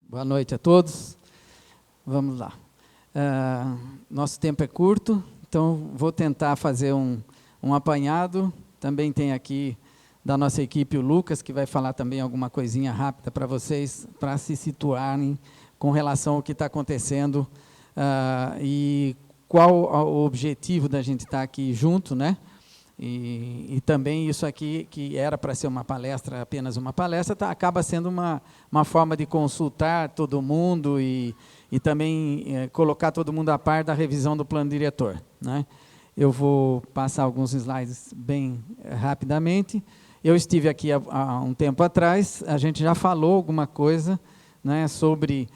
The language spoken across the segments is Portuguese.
Boa noite a todos. Vamos lá. Nosso tempo é curto, então vou tentar fazer um apanhado. Também tem aqui da nossa equipe o Lucas, que vai falar também alguma coisinha rápida para vocês, para se situarem com relação ao que está acontecendo e qual o objetivo da gente estar aqui junto, né? E também isso aqui, que era para ser uma palestra, apenas uma palestra, acaba sendo uma forma de consultar todo mundo e também colocar todo mundo a par da revisão do plano diretor, né? Eu vou passar alguns slides bem rapidamente. Eu estive aqui há um tempo atrás, a gente já falou alguma coisa, né, sobre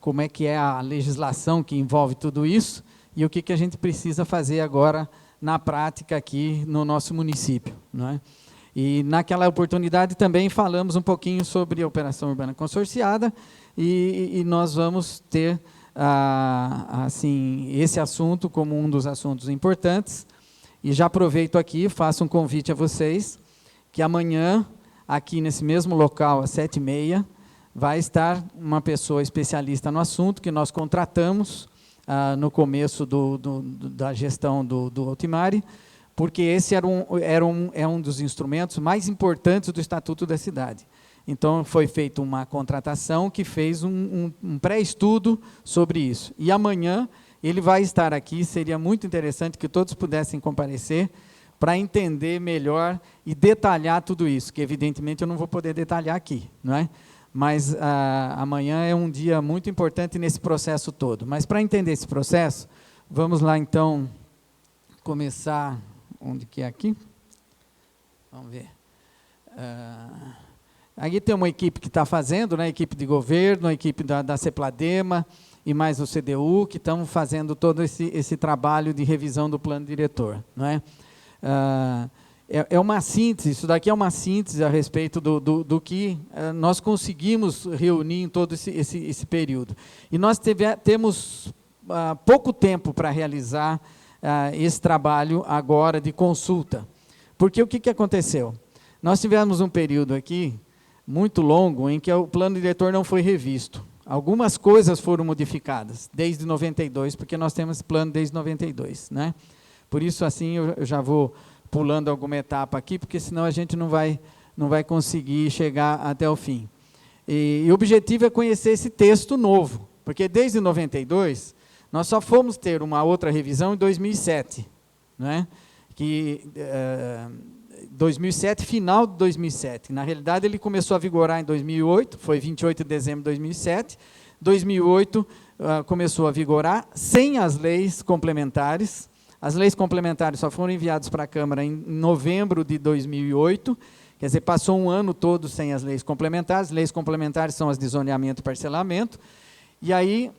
como é que é a legislação que envolve tudo isso e o que a gente precisa fazer agora na prática aqui no nosso município, não é? E naquela oportunidade também falamos um pouquinho sobre a operação urbana consorciada e nós vamos ter assim, esse assunto como um dos assuntos importantes. E já aproveito aqui, faço um convite a vocês, que amanhã, aqui nesse mesmo local, às 7h30, vai estar uma pessoa especialista no assunto, que nós contratamos no começo da gestão do Altimare, porque esse é um dos instrumentos mais importantes do Estatuto da Cidade. Então, foi feita uma contratação que fez um pré-estudo sobre isso. E amanhã ele vai estar aqui, seria muito interessante que todos pudessem comparecer para entender melhor e detalhar tudo isso, que evidentemente eu não vou poder detalhar aqui, não é? Mas amanhã é um dia muito importante nesse processo todo. Mas para entender esse processo, vamos lá então começar, onde que é aqui? Vamos ver. Aqui tem uma equipe que está fazendo, né, a equipe de governo, a equipe da CEPLADEMA e mais o CDU, que estão fazendo todo esse trabalho de revisão do plano diretor, não é? É uma síntese, isso daqui é uma síntese a respeito do que nós conseguimos reunir em todo esse período. E nós temos pouco tempo para realizar esse trabalho agora de consulta. Porque o que aconteceu? Nós tivemos um período aqui muito longo em que o plano diretor não foi revisto. Algumas coisas foram modificadas desde 92, porque nós temos esse plano desde 92, né? Por isso, assim, eu já vou pulando alguma etapa aqui, porque senão a gente não vai conseguir chegar até o fim. E o objetivo é conhecer esse texto novo, porque desde 92, nós só fomos ter uma outra revisão em 2007, né? Que 2007, final de 2007. Na realidade, ele começou a vigorar em 2008, foi 28 de dezembro de 2007. 2008 começou a vigorar sem as leis complementares. As leis complementares só foram enviadas para a Câmara em novembro de 2008, quer dizer, passou um ano todo sem as leis complementares. As leis complementares são as de zoneamento e parcelamento. E aí,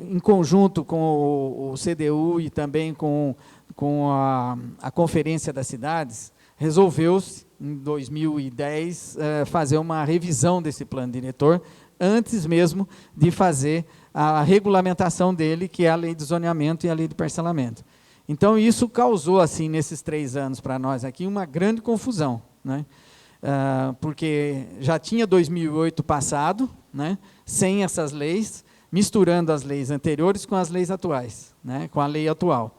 em conjunto com o CDU e também com a Conferência das Cidades, resolveu-se, em 2010, fazer uma revisão desse plano diretor, antes mesmo de fazer a regulamentação dele, que é a lei de zoneamento e a lei de parcelamento. Então, isso causou, assim, nesses 3 anos para nós aqui, uma grande confusão, né? Porque já tinha 2008 passado, né, sem essas leis, misturando as leis anteriores com as leis atuais, né, com a lei atual.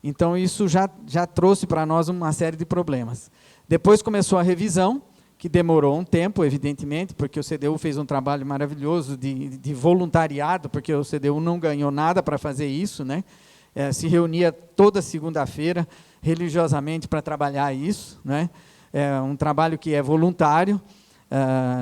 Então, isso já trouxe para nós uma série de problemas. Depois começou a revisão, que demorou um tempo, evidentemente, porque o CDU fez um trabalho maravilhoso de voluntariado, porque o CDU não ganhou nada para fazer isso, né? Se reunia toda segunda-feira, religiosamente, para trabalhar isso, né? É um trabalho que é voluntário,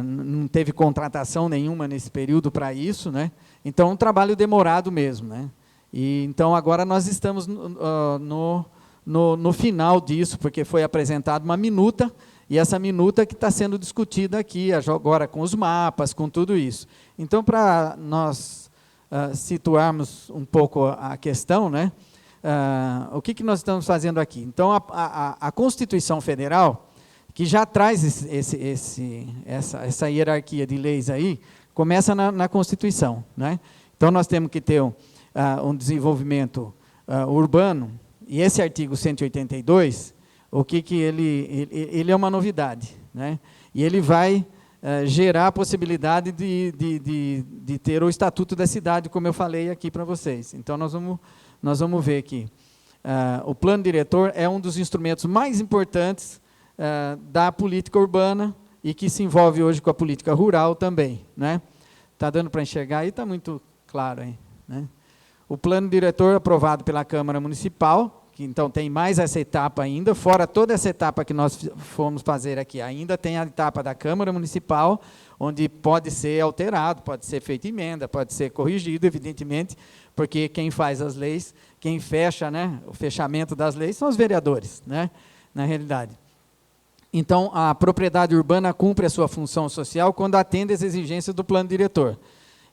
não teve contratação nenhuma nesse período para isso, né? Então, um trabalho demorado mesmo, né? E, então, agora nós estamos no final disso, porque foi apresentada uma minuta, e essa minuta que está sendo discutida aqui, agora com os mapas, com tudo isso. Então, para nós situarmos um pouco a questão, né, o que nós estamos fazendo aqui? Então, a Constituição Federal, que já traz essa hierarquia de leis aí, começa na Constituição, né? Então, nós temos que ter um desenvolvimento urbano, e esse artigo 182, ele é uma novidade, né? E ele vai gerar a possibilidade de ter o Estatuto da Cidade, como eu falei aqui para vocês. Então, nós vamos ver aqui. O plano diretor é um dos instrumentos mais importantes da política urbana e que se envolve hoje com a política rural também, né? Está dando para enxergar aí? Está muito claro aí, né? O plano diretor aprovado pela Câmara Municipal, que então tem mais essa etapa ainda, fora toda essa etapa que nós fomos fazer aqui, ainda tem a etapa da Câmara Municipal, onde pode ser alterado, pode ser feita emenda, pode ser corrigido, evidentemente, porque quem faz as leis, quem fecha, né, o fechamento das leis são os vereadores, né, na realidade. Então, a propriedade urbana cumpre a sua função social quando atende às exigências do plano diretor.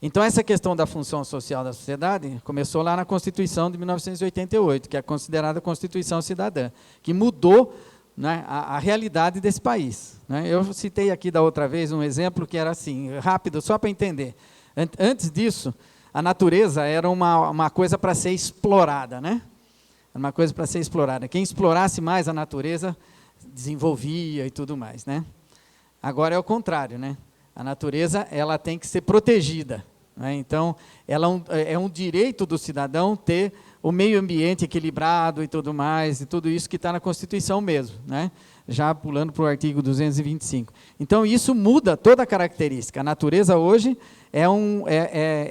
Então, essa questão da função social da sociedade começou lá na Constituição de 1988, que é considerada Constituição Cidadã, que mudou, né, a realidade desse país, né? Eu citei aqui da outra vez um exemplo que era assim, rápido, só para entender. Antes disso, a natureza era uma coisa para ser explorada, né? Era uma coisa para ser explorada. Quem explorasse mais a natureza desenvolvia e tudo mais, né? Agora é o contrário, né? A natureza, ela tem que ser protegida, né? Então, ela é um direito do cidadão ter o meio ambiente equilibrado e tudo mais, e tudo isso que está na Constituição mesmo, né? Já pulando para o artigo 225. Então, isso muda toda a característica. A natureza hoje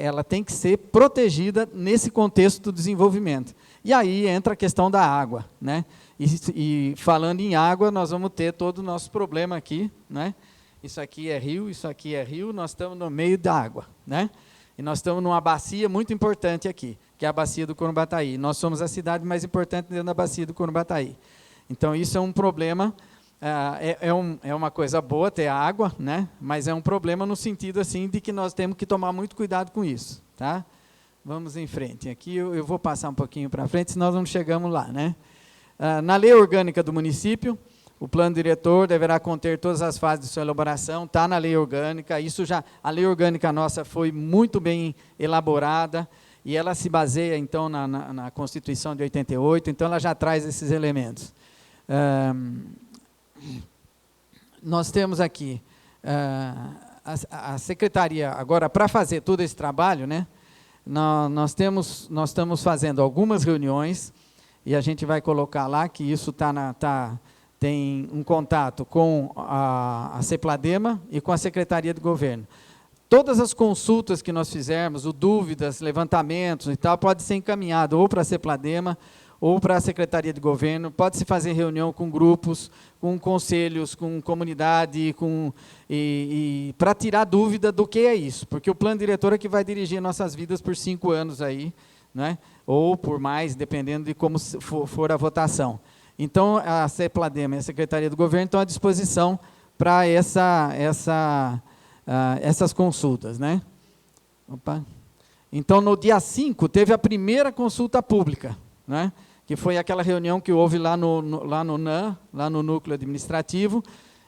ela tem que ser protegida nesse contexto do desenvolvimento. E aí entra a questão da água, né? E falando em água, nós vamos ter todo o nosso problema aqui, né? Isso aqui é rio, nós estamos no meio da água, né? E nós estamos numa bacia muito importante aqui, que é a bacia do Corumbataí. Nós somos a cidade mais importante dentro da bacia do Corumbataí. Então, isso é um problema, é uma coisa boa ter água, né? Mas é um problema no sentido assim, de que nós temos que tomar muito cuidado com isso, tá? Vamos em frente. Aqui eu vou passar um pouquinho para frente, senão nós não chegamos lá, né? Na lei orgânica do município, o plano diretor deverá conter todas as fases de sua elaboração, está na lei orgânica, a lei orgânica nossa foi muito bem elaborada, e ela se baseia, então, na Constituição de 88, então ela já traz esses elementos. Nós temos aqui a secretaria, agora, para fazer todo esse trabalho, né, nós estamos fazendo algumas reuniões, e a gente vai colocar lá que isso tem um contato com a CEPLADEMA e com a Secretaria de Governo. Todas as consultas que nós fizermos, dúvidas, levantamentos e tal, pode ser encaminhado ou para a CEPLADEMA ou para a Secretaria de Governo, pode-se fazer reunião com grupos, com conselhos, com comunidade, para tirar dúvida do que é isso, porque o plano diretor é que vai dirigir nossas vidas por 5 anos aí, né? Ou por mais, dependendo de como for a votação. Então, a CEPLADEMA e a Secretaria do Governo estão à disposição para essas consultas, né? Opa. Então, no dia 5, teve a primeira consulta pública, né? Que foi aquela reunião que houve lá no NAM, lá no Núcleo Administrativo,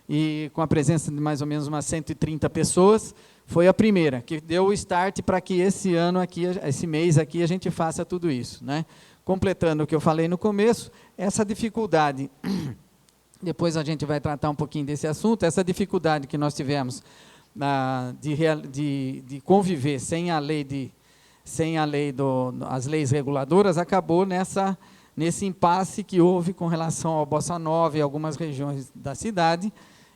e com a presença de mais ou menos umas 130 pessoas, foi a primeira, que deu o start para que esse ano aqui, esse mês aqui, a gente faça tudo isso, né? Completando o que eu falei no começo, essa dificuldade, depois a gente vai tratar um pouquinho desse assunto, essa dificuldade que nós tivemos de conviver sem a lei as leis reguladoras, acabou nesse impasse que houve com relação ao Bossa Nova e algumas regiões da cidade,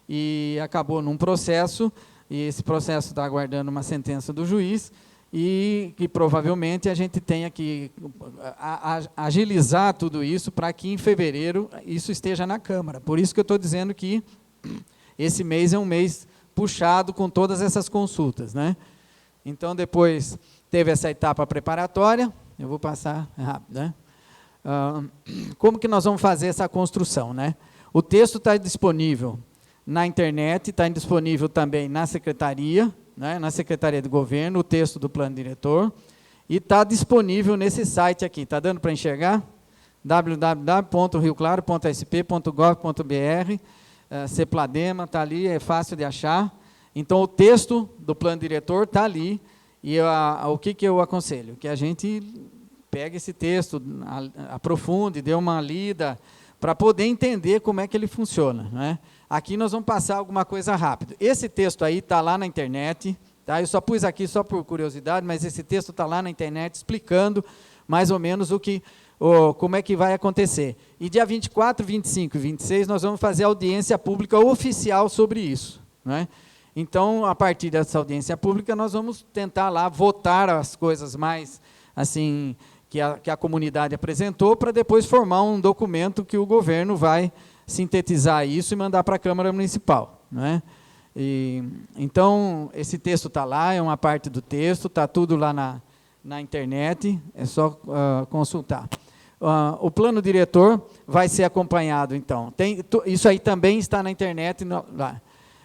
e acabou num processo, e esse processo está aguardando uma sentença do juiz, e que provavelmente a gente tenha que agilizar tudo isso para que em fevereiro isso esteja na Câmara. Por isso que eu estou dizendo que esse mês é um mês puxado com todas essas consultas, né? Então, depois teve essa etapa preparatória, eu vou passar rápido, né? Como que nós vamos fazer essa construção, né? O texto está disponível na internet, está disponível também na secretaria, né, na Secretaria de Governo, o texto do plano diretor, e está disponível nesse site aqui. Está dando para enxergar? www.rioclaro.sp.gov.br, CEPLADEMA, está ali, é fácil de achar. Então, o texto do plano diretor está ali, e o que eu aconselho? Que a gente pegue esse texto, aprofunde, dê uma lida, para poder entender como é que ele funciona, né? Aqui nós vamos passar alguma coisa rápido. Esse texto aí está lá na internet, tá? Eu só pus aqui só por curiosidade, mas esse texto está lá na internet explicando mais ou menos como é que vai acontecer. E dia 24, 25 e 26 nós vamos fazer audiência pública oficial sobre isso, né? Então, a partir dessa audiência pública, nós vamos tentar lá votar as coisas mais, assim, que a comunidade apresentou, para depois formar um documento que o governo vai sintetizar isso e mandar para a Câmara Municipal, né? Então, esse texto está lá, é uma parte do texto, está tudo lá na internet, é só consultar. O plano diretor vai ser acompanhado, então. Isso aí também está na internet, lá.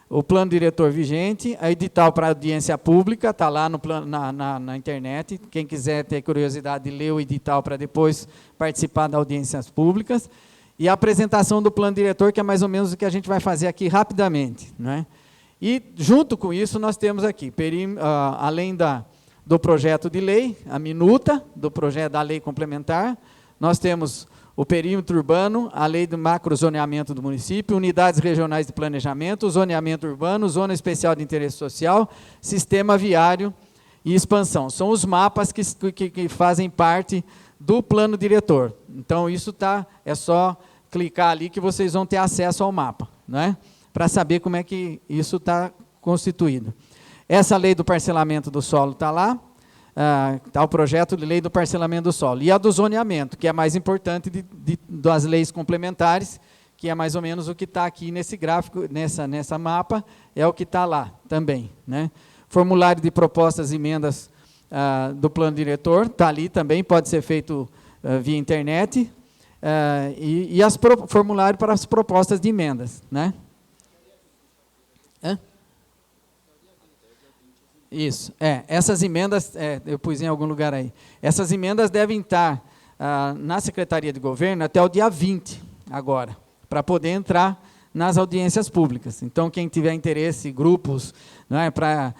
O plano diretor vigente, a edital para audiência pública, está lá na internet. Quem quiser ter curiosidade de ler o edital para depois participar das audiências públicas. E a apresentação do plano diretor, que é mais ou menos o que a gente vai fazer aqui rapidamente, né? E, junto com isso, nós temos aqui, além do projeto de lei, a minuta do projeto da lei complementar, nós temos o perímetro urbano, a lei do macrozoneamento do município, unidades regionais de planejamento, zoneamento urbano, zona especial de interesse social, sistema viário e expansão. São os mapas que fazem parte do plano diretor. Então, isso é só clicar ali que vocês vão ter acesso ao mapa, né? Para saber como é que isso está constituído. Essa lei do parcelamento do solo está lá, está o projeto de lei do parcelamento do solo. E a do zoneamento, que é a mais importante das leis complementares, que é mais ou menos o que está aqui nesse gráfico, nessa mapa, é o que está lá também, né? Formulário de propostas e emendas do plano diretor, está ali também, pode ser feito via internet, e formulário para as propostas de emendas, né? Isso, essas emendas, eu pus em algum lugar aí, essas emendas devem estar na Secretaria de Governo até o dia 20, agora, para poder entrar nas audiências públicas. Então, quem tiver interesse, grupos, né, para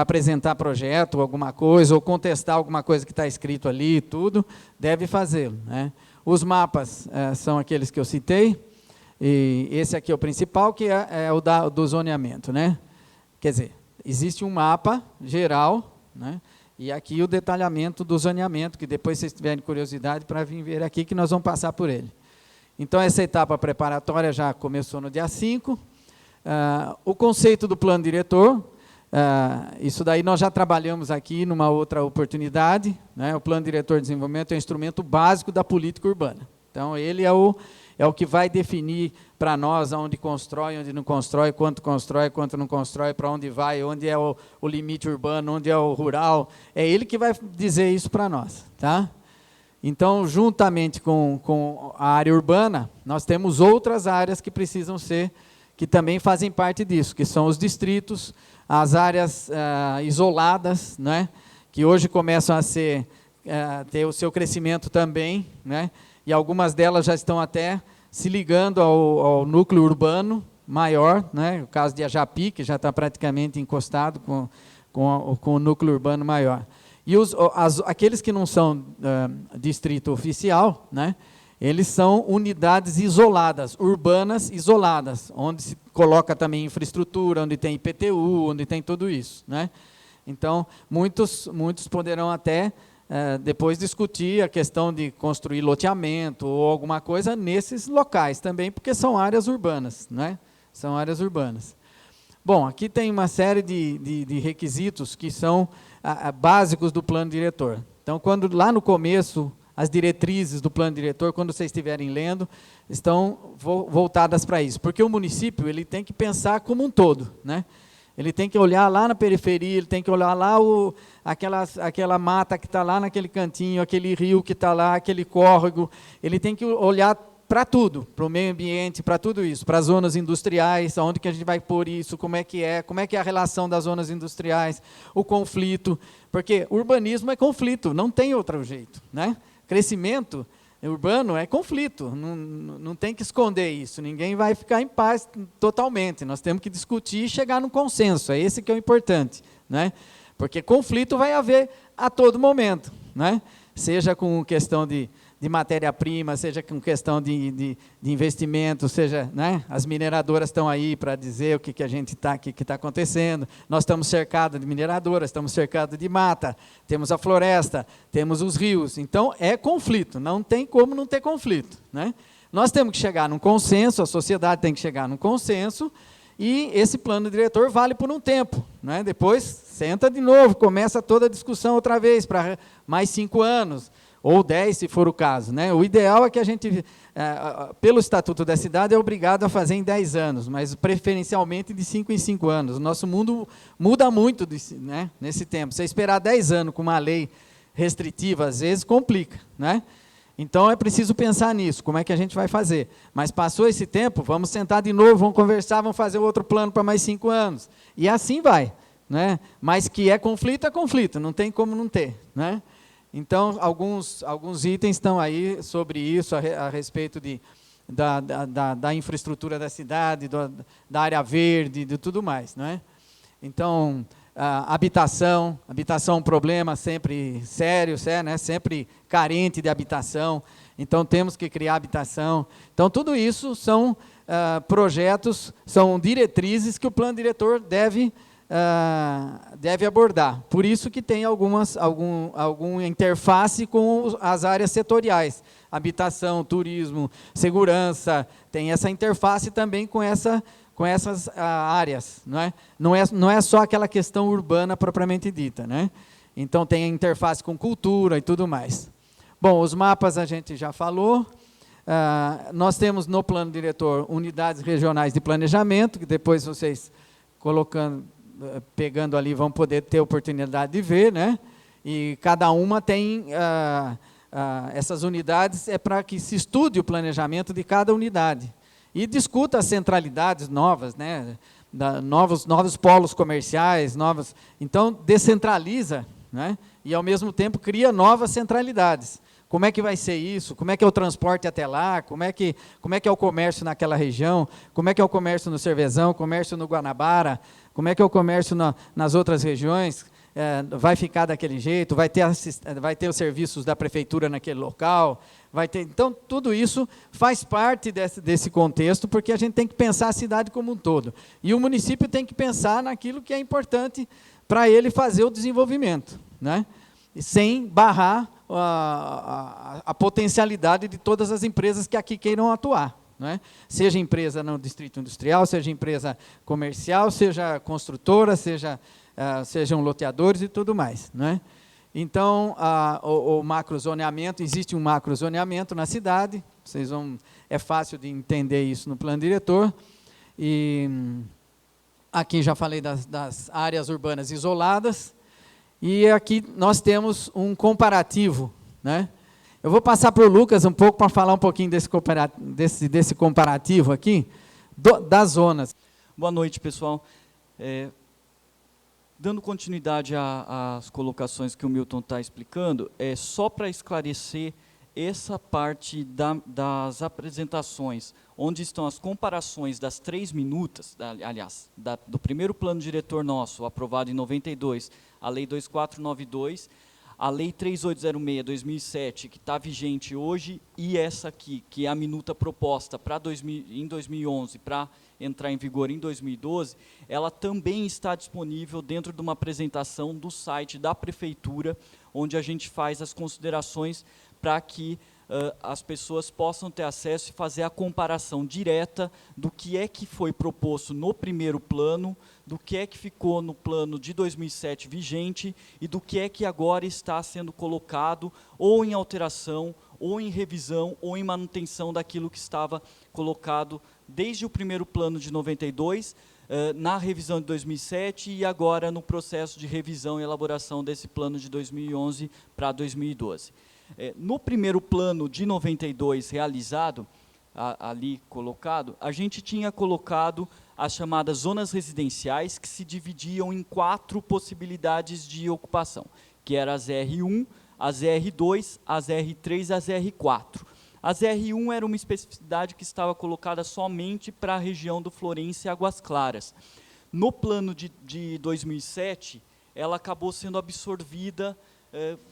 apresentar projeto, alguma coisa, ou contestar alguma coisa que está escrito ali, tudo, deve fazê-lo, né? Os mapas são aqueles que eu citei, e esse aqui é o principal, que é o do zoneamento, né? Quer dizer, existe um mapa geral, né? E aqui o detalhamento do zoneamento, que depois vocês tiverem curiosidade para vir ver aqui, que nós vamos passar por ele. Então, essa etapa preparatória já começou no dia 5. O conceito do plano diretor, isso daí nós já trabalhamos aqui numa outra oportunidade, né? O plano diretor de desenvolvimento é um instrumento básico da política urbana. Então, ele é o que vai definir para nós onde constrói, onde não constrói, quanto não constrói, para onde vai, onde é o limite urbano, onde é o rural. É ele que vai dizer isso para nós, tá? Então, juntamente com a área urbana, nós temos outras áreas que precisam que também fazem parte disso, que são os distritos, as áreas isoladas, né, que hoje começam a ter o seu crescimento também, né, e algumas delas já estão até se ligando ao núcleo urbano maior, né, o caso de Ajapi, que já está praticamente encostado com o núcleo urbano maior. E aqueles que não são distrito oficial, né, eles são unidades isoladas, urbanas isoladas, onde se coloca também infraestrutura, onde tem IPTU, onde tem tudo isso, né? Então, muitos poderão até depois discutir a questão de construir loteamento ou alguma coisa nesses locais também, porque são áreas urbanas, né? São áreas urbanas. Bom, aqui tem uma série de requisitos que são básicos do plano diretor. Então, quando lá no começo, as diretrizes do plano diretor, quando vocês estiverem lendo, estão voltadas para isso, porque o município ele tem que pensar como um todo, né? Ele tem que olhar lá na periferia, ele tem que olhar lá aquela mata que está lá naquele cantinho, aquele rio que está lá, aquele córrego, ele tem que olhar para tudo, para o meio ambiente, para tudo isso, para as zonas industriais, onde que a gente vai pôr isso, como é que é a relação das zonas industriais, o conflito, porque urbanismo é conflito, não tem outro jeito, né? Crescimento urbano é conflito, não tem que esconder isso, ninguém vai ficar em paz totalmente, nós temos que discutir e chegar num consenso, é esse que é o importante, né? Porque conflito vai haver a todo momento, né? Seja com questão de de matéria-prima, seja com questão de investimento, seja, né, as mineradoras estão aí para dizer o que a gente que está acontecendo. Nós estamos cercados de mineradoras, estamos cercados de mata, temos a floresta, temos os rios. Então, é conflito, não tem como não ter conflito, né? Nós temos que chegar num consenso, a sociedade tem que chegar num consenso, e esse plano diretor vale por um tempo, né? Depois, senta de novo, começa toda a discussão outra vez, para mais 5 anos, ou 10, se for o caso, né? O ideal é que a gente, pelo Estatuto da Cidade, é obrigado a fazer em 10 anos, mas preferencialmente de 5 em 5 anos. O nosso mundo muda muito, né, nesse tempo. Você esperar 10 anos com uma lei restritiva, às vezes, complica, né? Então, é preciso pensar nisso, como é que a gente vai fazer. Mas passou esse tempo, vamos sentar de novo, vamos conversar, vamos fazer outro plano para mais 5 anos. E assim vai, né? Mas que é conflito, não tem como não ter, né? Então, alguns itens estão aí sobre isso, a respeito da infraestrutura da cidade, da área verde, de tudo mais, não é? Então, habitação é um problema sempre sério, né? Sempre carente de habitação, então temos que criar habitação. Então, tudo isso são projetos, são diretrizes que o plano diretor deve abordar. Por isso que tem alguma interface com as áreas setoriais, habitação, turismo, segurança, tem essa interface também com essas áreas, não é? Não é só aquela questão urbana propriamente dita, né? Então, tem a interface com cultura e tudo mais. Bom, os mapas a gente já falou. Nós temos no plano diretor unidades regionais de planejamento, que depois vocês pegando ali vão poder ter oportunidade de ver, né? E cada uma tem, essas unidades é para que se estude o planejamento de cada unidade. E discuta as centralidades novas, né? Novos polos comerciais, então descentraliza, né? E ao mesmo tempo cria novas centralidades. Como é que vai ser isso? Como é que é o transporte até lá? Como é que é o comércio naquela região? Como é que é o comércio no Cervezão, comércio no Guanabara? Como é que é o comércio nas outras regiões? Vai ficar daquele jeito? Vai ter os serviços da prefeitura naquele local? Então, tudo isso faz parte desse contexto, porque a gente tem que pensar a cidade como um todo. E o município tem que pensar naquilo que é importante para ele fazer o desenvolvimento, né? Sem barrar a potencialidade de todas as empresas que aqui queiram atuar, né? Seja empresa no distrito industrial, seja empresa comercial, seja construtora, sejam loteadores e tudo mais, né? Então, o macrozoneamento, existe um macrozoneamento na cidade, é fácil de entender isso no plano diretor, e aqui já falei das áreas urbanas isoladas, e aqui nós temos um comparativo, né? Eu vou passar para o Lucas um pouco para falar um pouquinho desse comparativo aqui, das zonas. Boa noite, pessoal. Dando continuidade às colocações que o Milton está explicando, só para esclarecer essa parte das apresentações, onde estão as comparações das 3 minutas, aliás, do primeiro plano diretor nosso, aprovado em 92, a Lei 2492, a Lei 3806/2007, que está vigente hoje, e essa aqui, que é a minuta proposta em 2011, para entrar em vigor em 2012, ela também está disponível dentro de uma apresentação do site da Prefeitura, onde a gente faz as considerações para que as pessoas possam ter acesso e fazer a comparação direta do que é que foi proposto no primeiro plano, do que é que ficou no plano de 2007 vigente e do que é que agora está sendo colocado ou em alteração, ou em revisão, ou em manutenção daquilo que estava colocado desde o primeiro plano de 92, na revisão de 2007 e agora no processo de revisão e elaboração desse plano de 2011 para 2012. No primeiro plano de 92 realizado, ali colocado, a gente tinha colocado as chamadas zonas residenciais, que se dividiam em 4 possibilidades de ocupação, que eram as R1, as R2, as R3 e as R4. As R1 era uma especificidade que estava colocada somente para a região do Florencio e Águas Claras. No plano de 2007, ela acabou sendo absorvida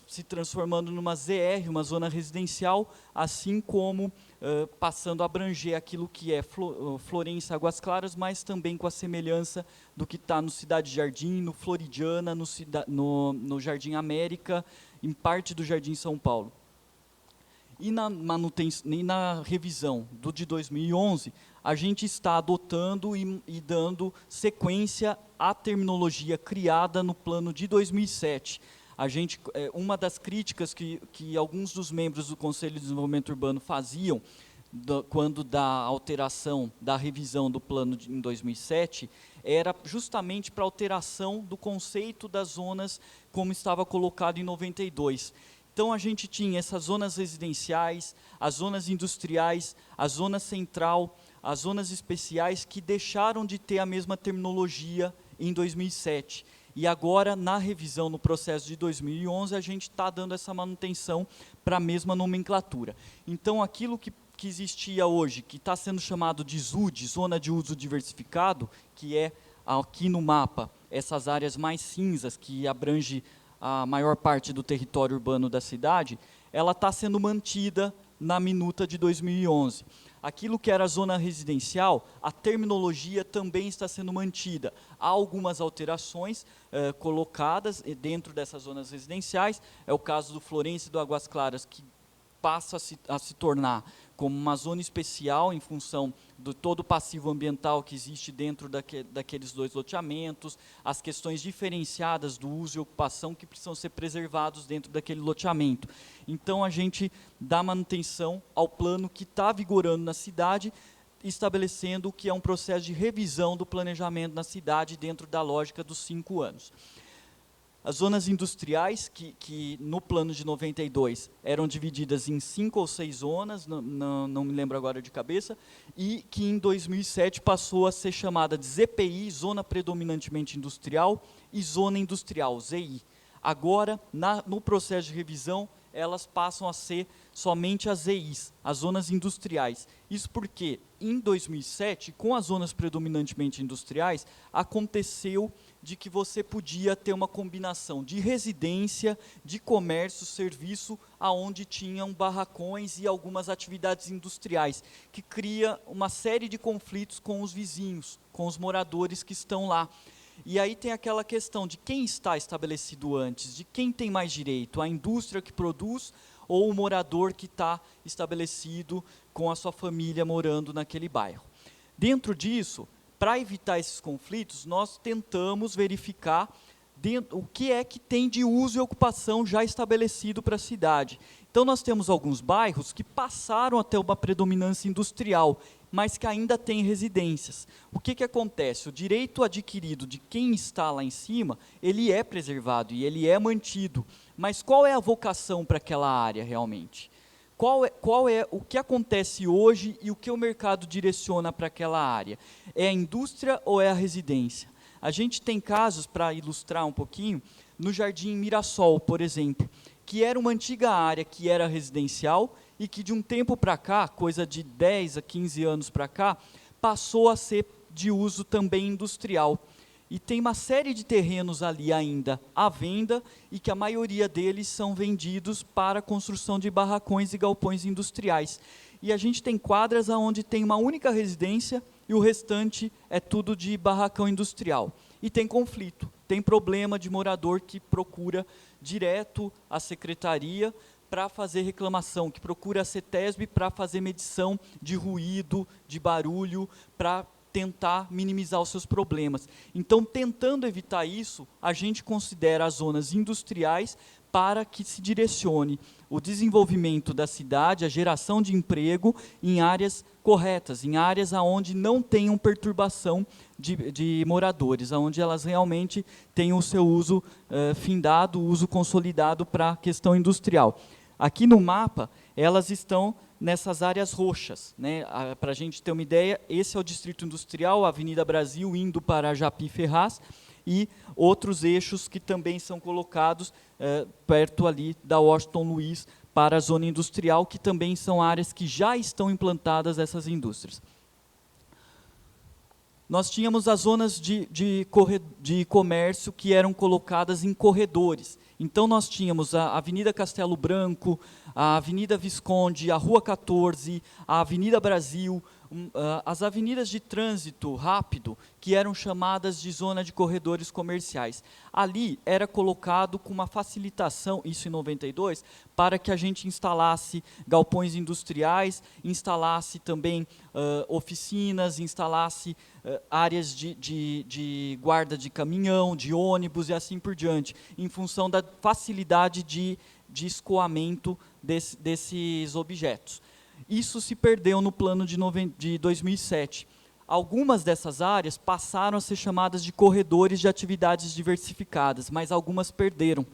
se transformando numa ZR, uma zona residencial, assim como passando a abranger aquilo que é Florença, Águas Claras, mas também com a semelhança do que está no Cidade Jardim, no Floridiana, no Jardim América, em parte do Jardim São Paulo. E na revisão de 2011, a gente está adotando e dando sequência à terminologia criada no plano de 2007. Uma das críticas que alguns dos membros do Conselho de Desenvolvimento Urbano faziam quando da alteração, da revisão do plano em 2007, era justamente para a alteração do conceito das zonas como estava colocado em 92. Então, a gente tinha essas zonas residenciais, as zonas industriais, a zona central, as zonas especiais, que deixaram de ter a mesma terminologia em 2007. E agora, na revisão, no processo de 2011, a gente está dando essa manutenção para a mesma nomenclatura. Então, aquilo que existia hoje, que está sendo chamado de ZUD, Zona de Uso Diversificado, que é, aqui no mapa, essas áreas mais cinzas, que abrange a maior parte do território urbano da cidade, ela está sendo mantida na minuta de 2011. Aquilo que era zona residencial, a terminologia também está sendo mantida. Há algumas alterações colocadas dentro dessas zonas residenciais, é o caso do Florença e do Águas Claras, que passa a se tornar como uma zona especial em função do todo o passivo ambiental que existe dentro daqueles dois loteamentos, as questões diferenciadas do uso e ocupação que precisam ser preservados dentro daquele loteamento. Então, a gente dá manutenção ao plano que está vigorando na cidade, estabelecendo o que é um processo de revisão do planejamento na cidade dentro da lógica dos 5 anos. As zonas industriais, que no plano de 92 eram divididas em 5 ou 6 zonas, não me lembro agora de cabeça, e que em 2007 passou a ser chamada de ZPI, Zona Predominantemente Industrial, e Zona Industrial, ZI. Agora, no processo de revisão, elas passam a ser somente as ZIs, as zonas industriais. Isso porque, em 2007, com as zonas predominantemente industriais, aconteceu de que você podia ter uma combinação de residência, de comércio, serviço, aonde tinham barracões e algumas atividades industriais, que cria uma série de conflitos com os vizinhos, com os moradores que estão lá. E aí tem aquela questão de quem está estabelecido antes, de quem tem mais direito, a indústria que produz ou o morador que está estabelecido com a sua família morando naquele bairro. Dentro disso, para evitar esses conflitos, nós tentamos verificar o que é que tem de uso e ocupação já estabelecido para a cidade. Então, nós temos alguns bairros que passaram a ter uma predominância industrial, mas que ainda tem residências. O que acontece? O direito adquirido de quem está lá em cima, ele é preservado e ele é mantido. Mas qual é a vocação para aquela área realmente? Qual é o que acontece hoje e o que o mercado direciona para aquela área? É a indústria ou é a residência? A gente tem casos, para ilustrar um pouquinho, no Jardim Mirassol, por exemplo, que era uma antiga área que era residencial e que de um tempo para cá, coisa de 10 a 15 anos para cá, passou a ser de uso também industrial. E tem uma série de terrenos ali ainda à venda e que a maioria deles são vendidos para a construção de barracões e galpões industriais. E a gente tem quadras onde tem uma única residência e o restante é tudo de barracão industrial. E tem conflito, tem problema de morador que procura direto a secretaria para fazer reclamação, que procura a CETESB para fazer medição de ruído, de barulho, para tentar minimizar os seus problemas. Então, tentando evitar isso, a gente considera as zonas industriais para que se direcione o desenvolvimento da cidade, a geração de emprego em áreas corretas, em áreas onde não tenham perturbação de moradores, onde elas realmente tenham o seu uso findado, o uso consolidado para a questão industrial. Aqui no mapa, elas estão nessas áreas roxas, né? Para a gente ter uma ideia, esse é o Distrito Industrial, a Avenida Brasil, indo para Japi Ferraz, e outros eixos que também são colocados perto ali da Washington Luiz para a zona industrial, que também são áreas que já estão implantadas essas indústrias. nós tínhamos as zonas de comércio que eram colocadas em corredores. Então, nós tínhamos a Avenida Castelo Branco, a Avenida Visconde, a Rua 14, a Avenida Brasil, as avenidas de trânsito rápido, que eram chamadas de zona de corredores comerciais. Ali era colocado com uma facilitação, isso em 92, para que a gente instalasse galpões industriais, instalasse também oficinas, instalasse áreas de guarda de caminhão, de ônibus e assim por diante, em função da facilidade de escoamento desses objetos. Isso se perdeu no plano de 2007. Algumas dessas áreas passaram a ser chamadas de corredores de atividades diversificadas, mas algumas perderam.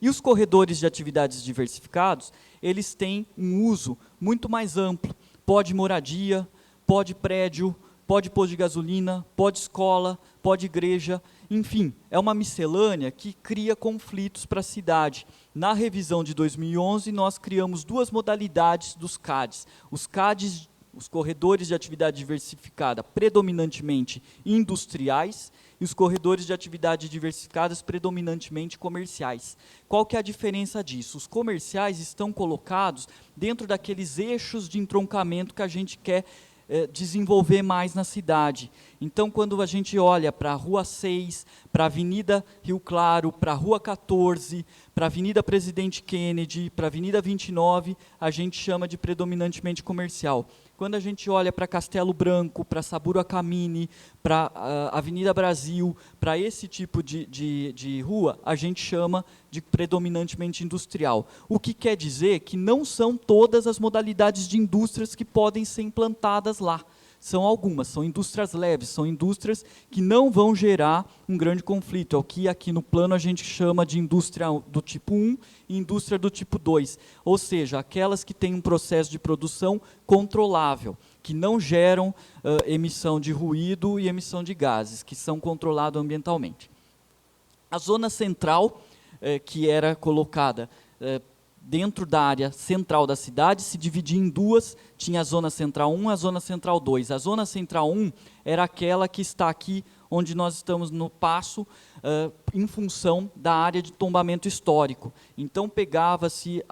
E os corredores de atividades diversificados, eles têm um uso muito mais amplo. Pode moradia, pode prédio, pode posto de gasolina, pode escola, pode igreja, enfim, é uma miscelânea que cria conflitos para a cidade. Na revisão de 2011, nós criamos duas modalidades dos CADs. Os CADs, os corredores de atividade diversificada, predominantemente industriais, e os corredores de atividade diversificadas, predominantemente comerciais. Qual que é a diferença disso? Os comerciais estão colocados dentro daqueles eixos de entroncamento que a gente quer desenvolver mais na cidade. Então, quando a gente olha para a Rua 6, para a Avenida Rio Claro, para a Rua 14, para a Avenida Presidente Kennedy, para a Avenida 29, a gente chama de predominantemente comercial. Quando a gente olha para Castelo Branco, para Saburo Camini, para a Avenida Brasil, para esse tipo de rua, a gente chama de predominantemente industrial. O que quer dizer que não são todas as modalidades de indústrias que podem ser implantadas lá. São algumas, são indústrias leves, são indústrias que não vão gerar um grande conflito. É o que aqui no plano a gente chama de indústria do tipo 1 e indústria do tipo 2. Ou seja, aquelas que têm um processo de produção controlável, que não geram emissão de ruído e emissão de gases, que são controlados ambientalmente. A zona central, que era colocada dentro da área central da cidade, se dividia em duas, tinha a Zona Central 1 e a Zona Central 2. A Zona Central 1 era aquela que está aqui, onde nós estamos no passo, em função da área de tombamento histórico. Então, pegava-se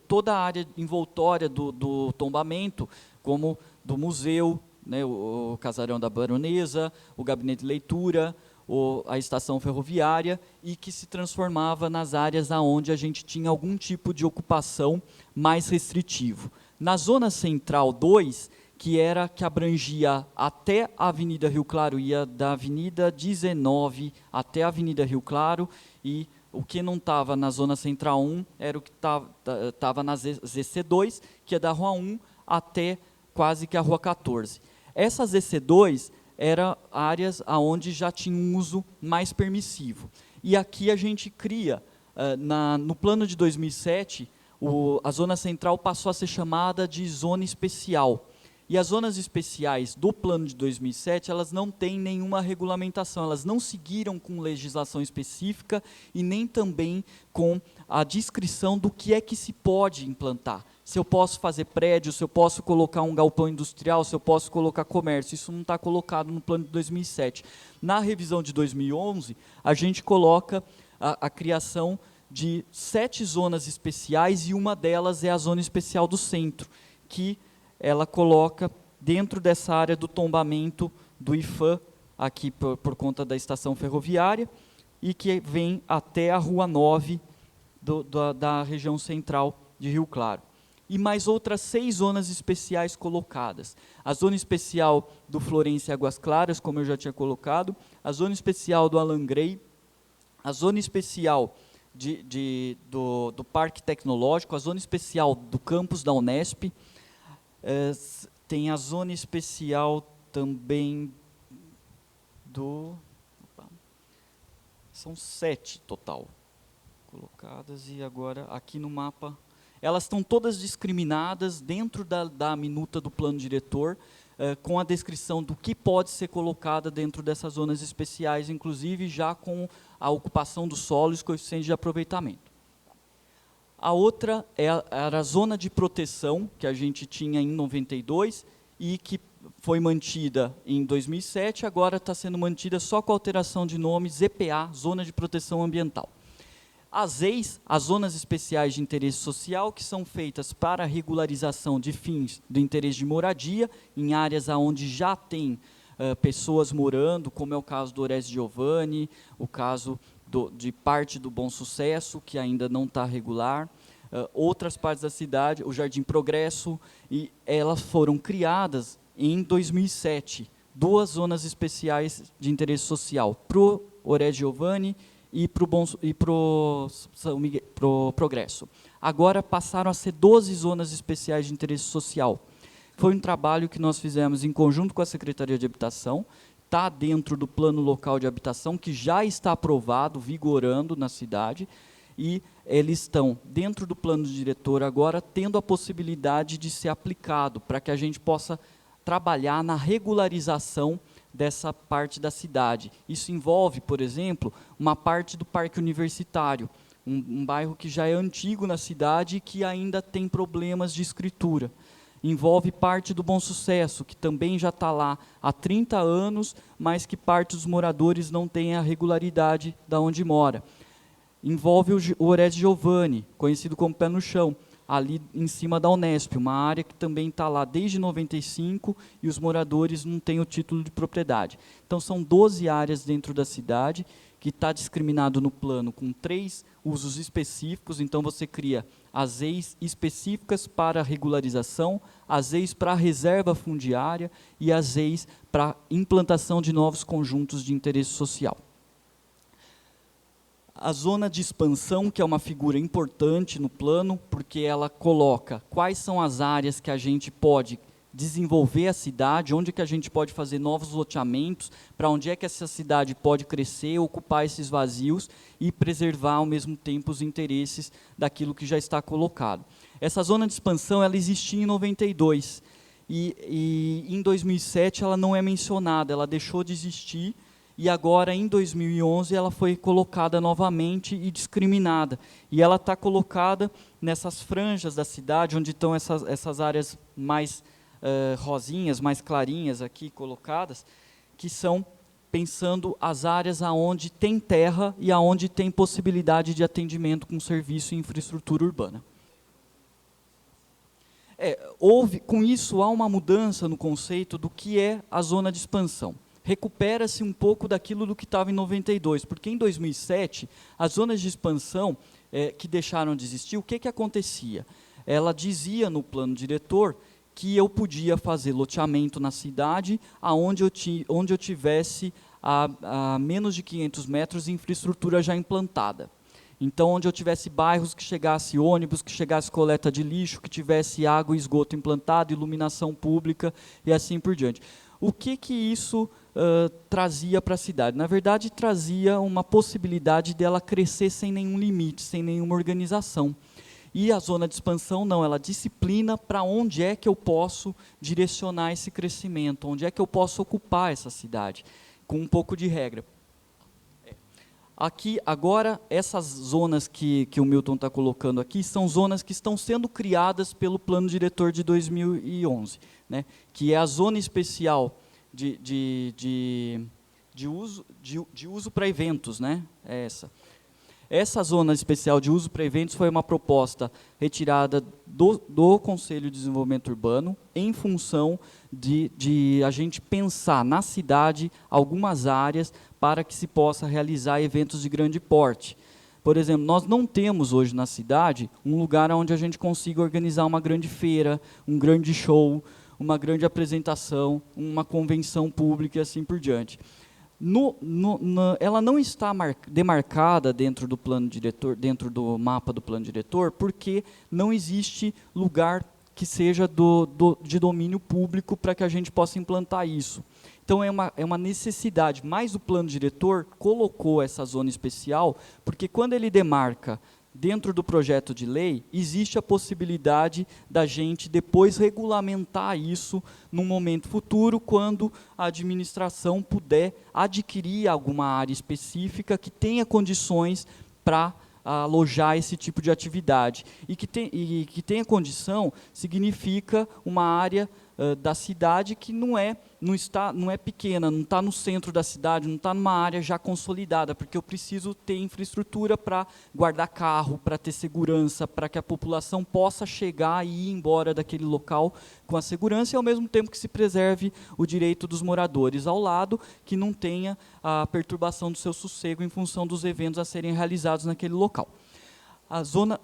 toda a área envoltória do tombamento, como do museu, né, o Casarão da Baronesa, o Gabinete de Leitura, a estação ferroviária, e que se transformava nas áreas onde a gente tinha algum tipo de ocupação mais restritivo. Na Zona Central 2, que abrangia até a Avenida Rio Claro, ia da Avenida 19 até a Avenida Rio Claro, e o que não estava na Zona Central 1 era o que estava na ZC2, que é da Rua 1 até quase que a Rua 14. Essa ZC2 eram áreas onde já tinha um uso mais permissivo. E aqui a gente cria, no plano de 2007, a zona central passou a ser chamada de zona especial. E as zonas especiais do plano de 2007, elas não têm nenhuma regulamentação, elas não seguiram com legislação específica e nem também com a descrição do que é que se pode implantar. Se eu posso fazer prédio, se eu posso colocar um galpão industrial, se eu posso colocar comércio, isso não está colocado no plano de 2007. Na revisão de 2011, a gente coloca a criação de 7 zonas especiais, e uma delas é a zona especial do centro, que ela coloca dentro dessa área do tombamento do IFAM, aqui por conta da estação ferroviária, e que vem até a Rua 9 da região central de Rio Claro. E mais outras 6 zonas especiais colocadas. A zona especial do Florêncio e Águas Claras, como eu já tinha colocado, a zona especial do Alangrei, a zona especial do Parque Tecnológico, a zona especial do campus da Unesp, tem a zona especial também são 7 total colocadas, e agora aqui no mapa elas estão todas discriminadas dentro da minuta do plano diretor, com a descrição do que pode ser colocada dentro dessas zonas especiais, inclusive já com a ocupação do solo e os coeficientes de aproveitamento. A outra era a zona de proteção, que a gente tinha em 92, e que foi mantida em 2007, agora está sendo mantida só com alteração de nome, ZPA, Zona de Proteção Ambiental. As ZEIs, as Zonas Especiais de Interesse Social, que são feitas para a regularização de fins do interesse de moradia, em áreas onde já tem pessoas morando, como é o caso do Orestes Giovanni, o caso de parte do Bom Sucesso, que ainda não está regular, outras partes da cidade, o Jardim Progresso, e elas foram criadas em 2007, 2 zonas especiais de interesse social, para o Orestes Giovanni e para o Progresso. Agora passaram a ser 12 zonas especiais de interesse social. Foi um trabalho que nós fizemos em conjunto com a Secretaria de Habitação, está dentro do Plano Local de Habitação, que já está aprovado, vigorando na cidade, e eles estão dentro do plano diretor agora, tendo a possibilidade de ser aplicado, para que a gente possa trabalhar na regularização dessa parte da cidade. Isso envolve, por exemplo, uma parte do Parque Universitário, um bairro que já é antigo na cidade e que ainda tem problemas de escritura. Envolve parte do Bom Sucesso, que também já está lá há 30 anos, mas que parte dos moradores não tem a regularidade da onde mora. Envolve o Orestes Giovanni, conhecido como Pé no Chão, ali em cima da Unesp, uma área que também está lá desde 95 e os moradores não têm o título de propriedade. Então, são 12 áreas dentro da cidade, que está discriminado no plano com 3 usos específicos. Então, você cria as EIs específicas para regularização, as EIs para reserva fundiária e as EIs para implantação de novos conjuntos de interesse social. A zona de expansão, que é uma figura importante no plano, porque ela coloca quais são as áreas que a gente pode desenvolver a cidade, onde que a gente pode fazer novos loteamentos, para onde é que essa cidade pode crescer, ocupar esses vazios e preservar ao mesmo tempo os interesses daquilo que já está colocado. Essa zona de expansão, ela existia em 92 e em 2007 ela não é mencionada, ela deixou de existir. E agora, em 2011, ela foi colocada novamente e discriminada. E ela está colocada nessas franjas da cidade, onde estão essas áreas mais rosinhas, mais clarinhas aqui colocadas, que são pensando as áreas aonde tem terra e aonde tem possibilidade de atendimento com serviço e infraestrutura urbana. Com isso, há uma mudança no conceito do que é a zona de expansão. Recupera-se um pouco daquilo do que estava em 92, porque em 2007, as zonas de expansão que deixaram de existir, o que acontecia? Ela dizia no plano diretor que eu podia fazer loteamento na cidade onde eu tivesse a menos de 500 metros infraestrutura já implantada. Então, onde eu tivesse bairros que chegasse ônibus, que chegasse coleta de lixo, que tivesse água e esgoto implantado, iluminação pública e assim por diante. O que isso trazia para a cidade? Na verdade, trazia uma possibilidade dela crescer sem nenhum limite, sem nenhuma organização. E a zona de expansão não, ela disciplina para onde é que eu posso direcionar esse crescimento, onde é que eu posso ocupar essa cidade, com um pouco de regra. Aqui, agora, essas zonas que o Milton está colocando aqui, são zonas que estão sendo criadas pelo Plano Diretor de 2011, né, que é a Zona Especial de uso para eventos, né, é essa. Essa Zona Especial de Uso para Eventos foi uma proposta retirada do Conselho de Desenvolvimento Urbano, em função de a gente pensar na cidade algumas áreas para que se possa realizar eventos de grande porte. Por exemplo, nós não temos hoje na cidade um lugar onde a gente consiga organizar uma grande feira, um grande show, uma grande apresentação, uma convenção pública e assim por diante. Ela não está demarcada dentro do plano diretor, dentro do mapa do plano diretor, porque não existe lugar que seja de domínio público para que a gente possa implantar isso. Então, é uma necessidade, mas o plano diretor colocou essa zona especial, porque quando ele demarca dentro do projeto de lei, existe a possibilidade da gente depois regulamentar isso num momento futuro, quando a administração puder adquirir alguma área específica que tenha condições para alojar esse tipo de atividade. E que tenha condição significa uma área da cidade que não é pequena, não está no centro da cidade, não está numa área já consolidada, porque eu preciso ter infraestrutura para guardar carro, para ter segurança, para que a população possa chegar e ir embora daquele local com a segurança e ao mesmo tempo que se preserve o direito dos moradores ao lado, que não tenha a perturbação do seu sossego em função dos eventos a serem realizados naquele local. A zona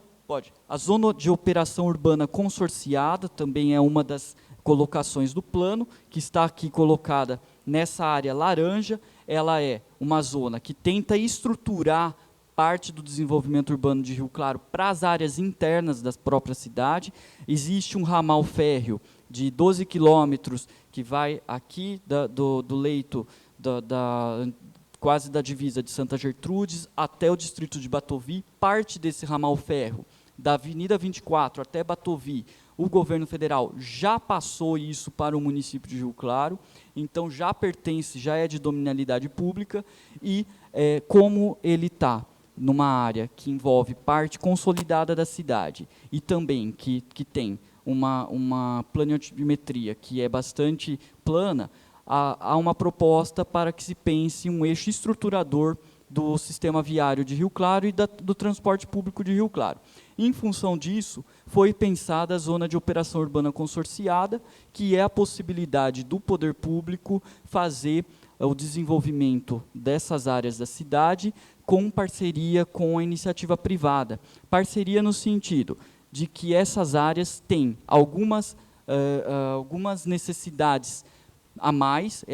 de operação urbana consorciada também é uma das colocações do plano, que está aqui colocada nessa área laranja. Ela é uma zona que tenta estruturar parte do desenvolvimento urbano de Rio Claro para as áreas internas da própria cidade. Existe um ramal férreo de 12 quilômetros que vai aqui do leito quase da divisa de Santa Gertrudes até o distrito de Batovi. Parte desse ramal férreo da Avenida 24 até Batovi, o governo federal já passou isso para o município de Rio Claro, então já pertence, já é de dominalidade pública, e como ele está numa área que envolve parte consolidada da cidade e também que tem uma planiometria que é bastante plana, há uma proposta para que se pense um eixo estruturador do sistema viário de Rio Claro e do transporte público de Rio Claro. Em função disso, foi pensada a zona de operação urbana consorciada, que é a possibilidade do poder público fazer o desenvolvimento dessas áreas da cidade com parceria com a iniciativa privada. Parceria no sentido de que essas áreas têm algumas necessidades a mais,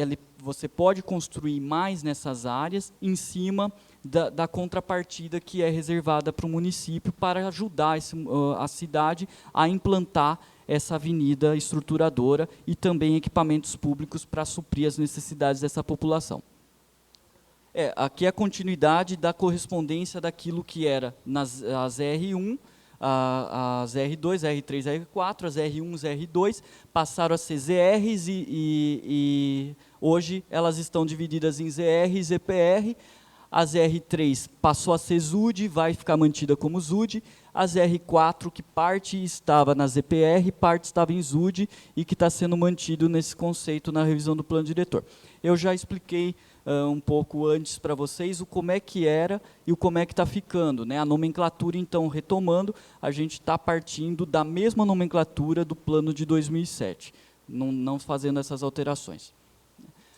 você pode construir mais nessas áreas em cima da contrapartida que é reservada para o município para ajudar a cidade a implantar essa avenida estruturadora e também equipamentos públicos para suprir as necessidades dessa população. Aqui é a continuidade da correspondência daquilo que era as R1, as R2, R3, R4, as R1, as R2, passaram a ser ZRs e hoje elas estão divididas em ZR e ZPR. As R3 passou a ser ZUD, vai ficar mantida como ZUD. As R4, que parte estava na ZPR, parte estava em ZUD e que está sendo mantido nesse conceito na revisão do plano diretor. Eu já expliquei um pouco antes para vocês o como é que era e o como é que está ficando, né? A nomenclatura, então, retomando, a gente está partindo da mesma nomenclatura do plano de 2007, não fazendo essas alterações.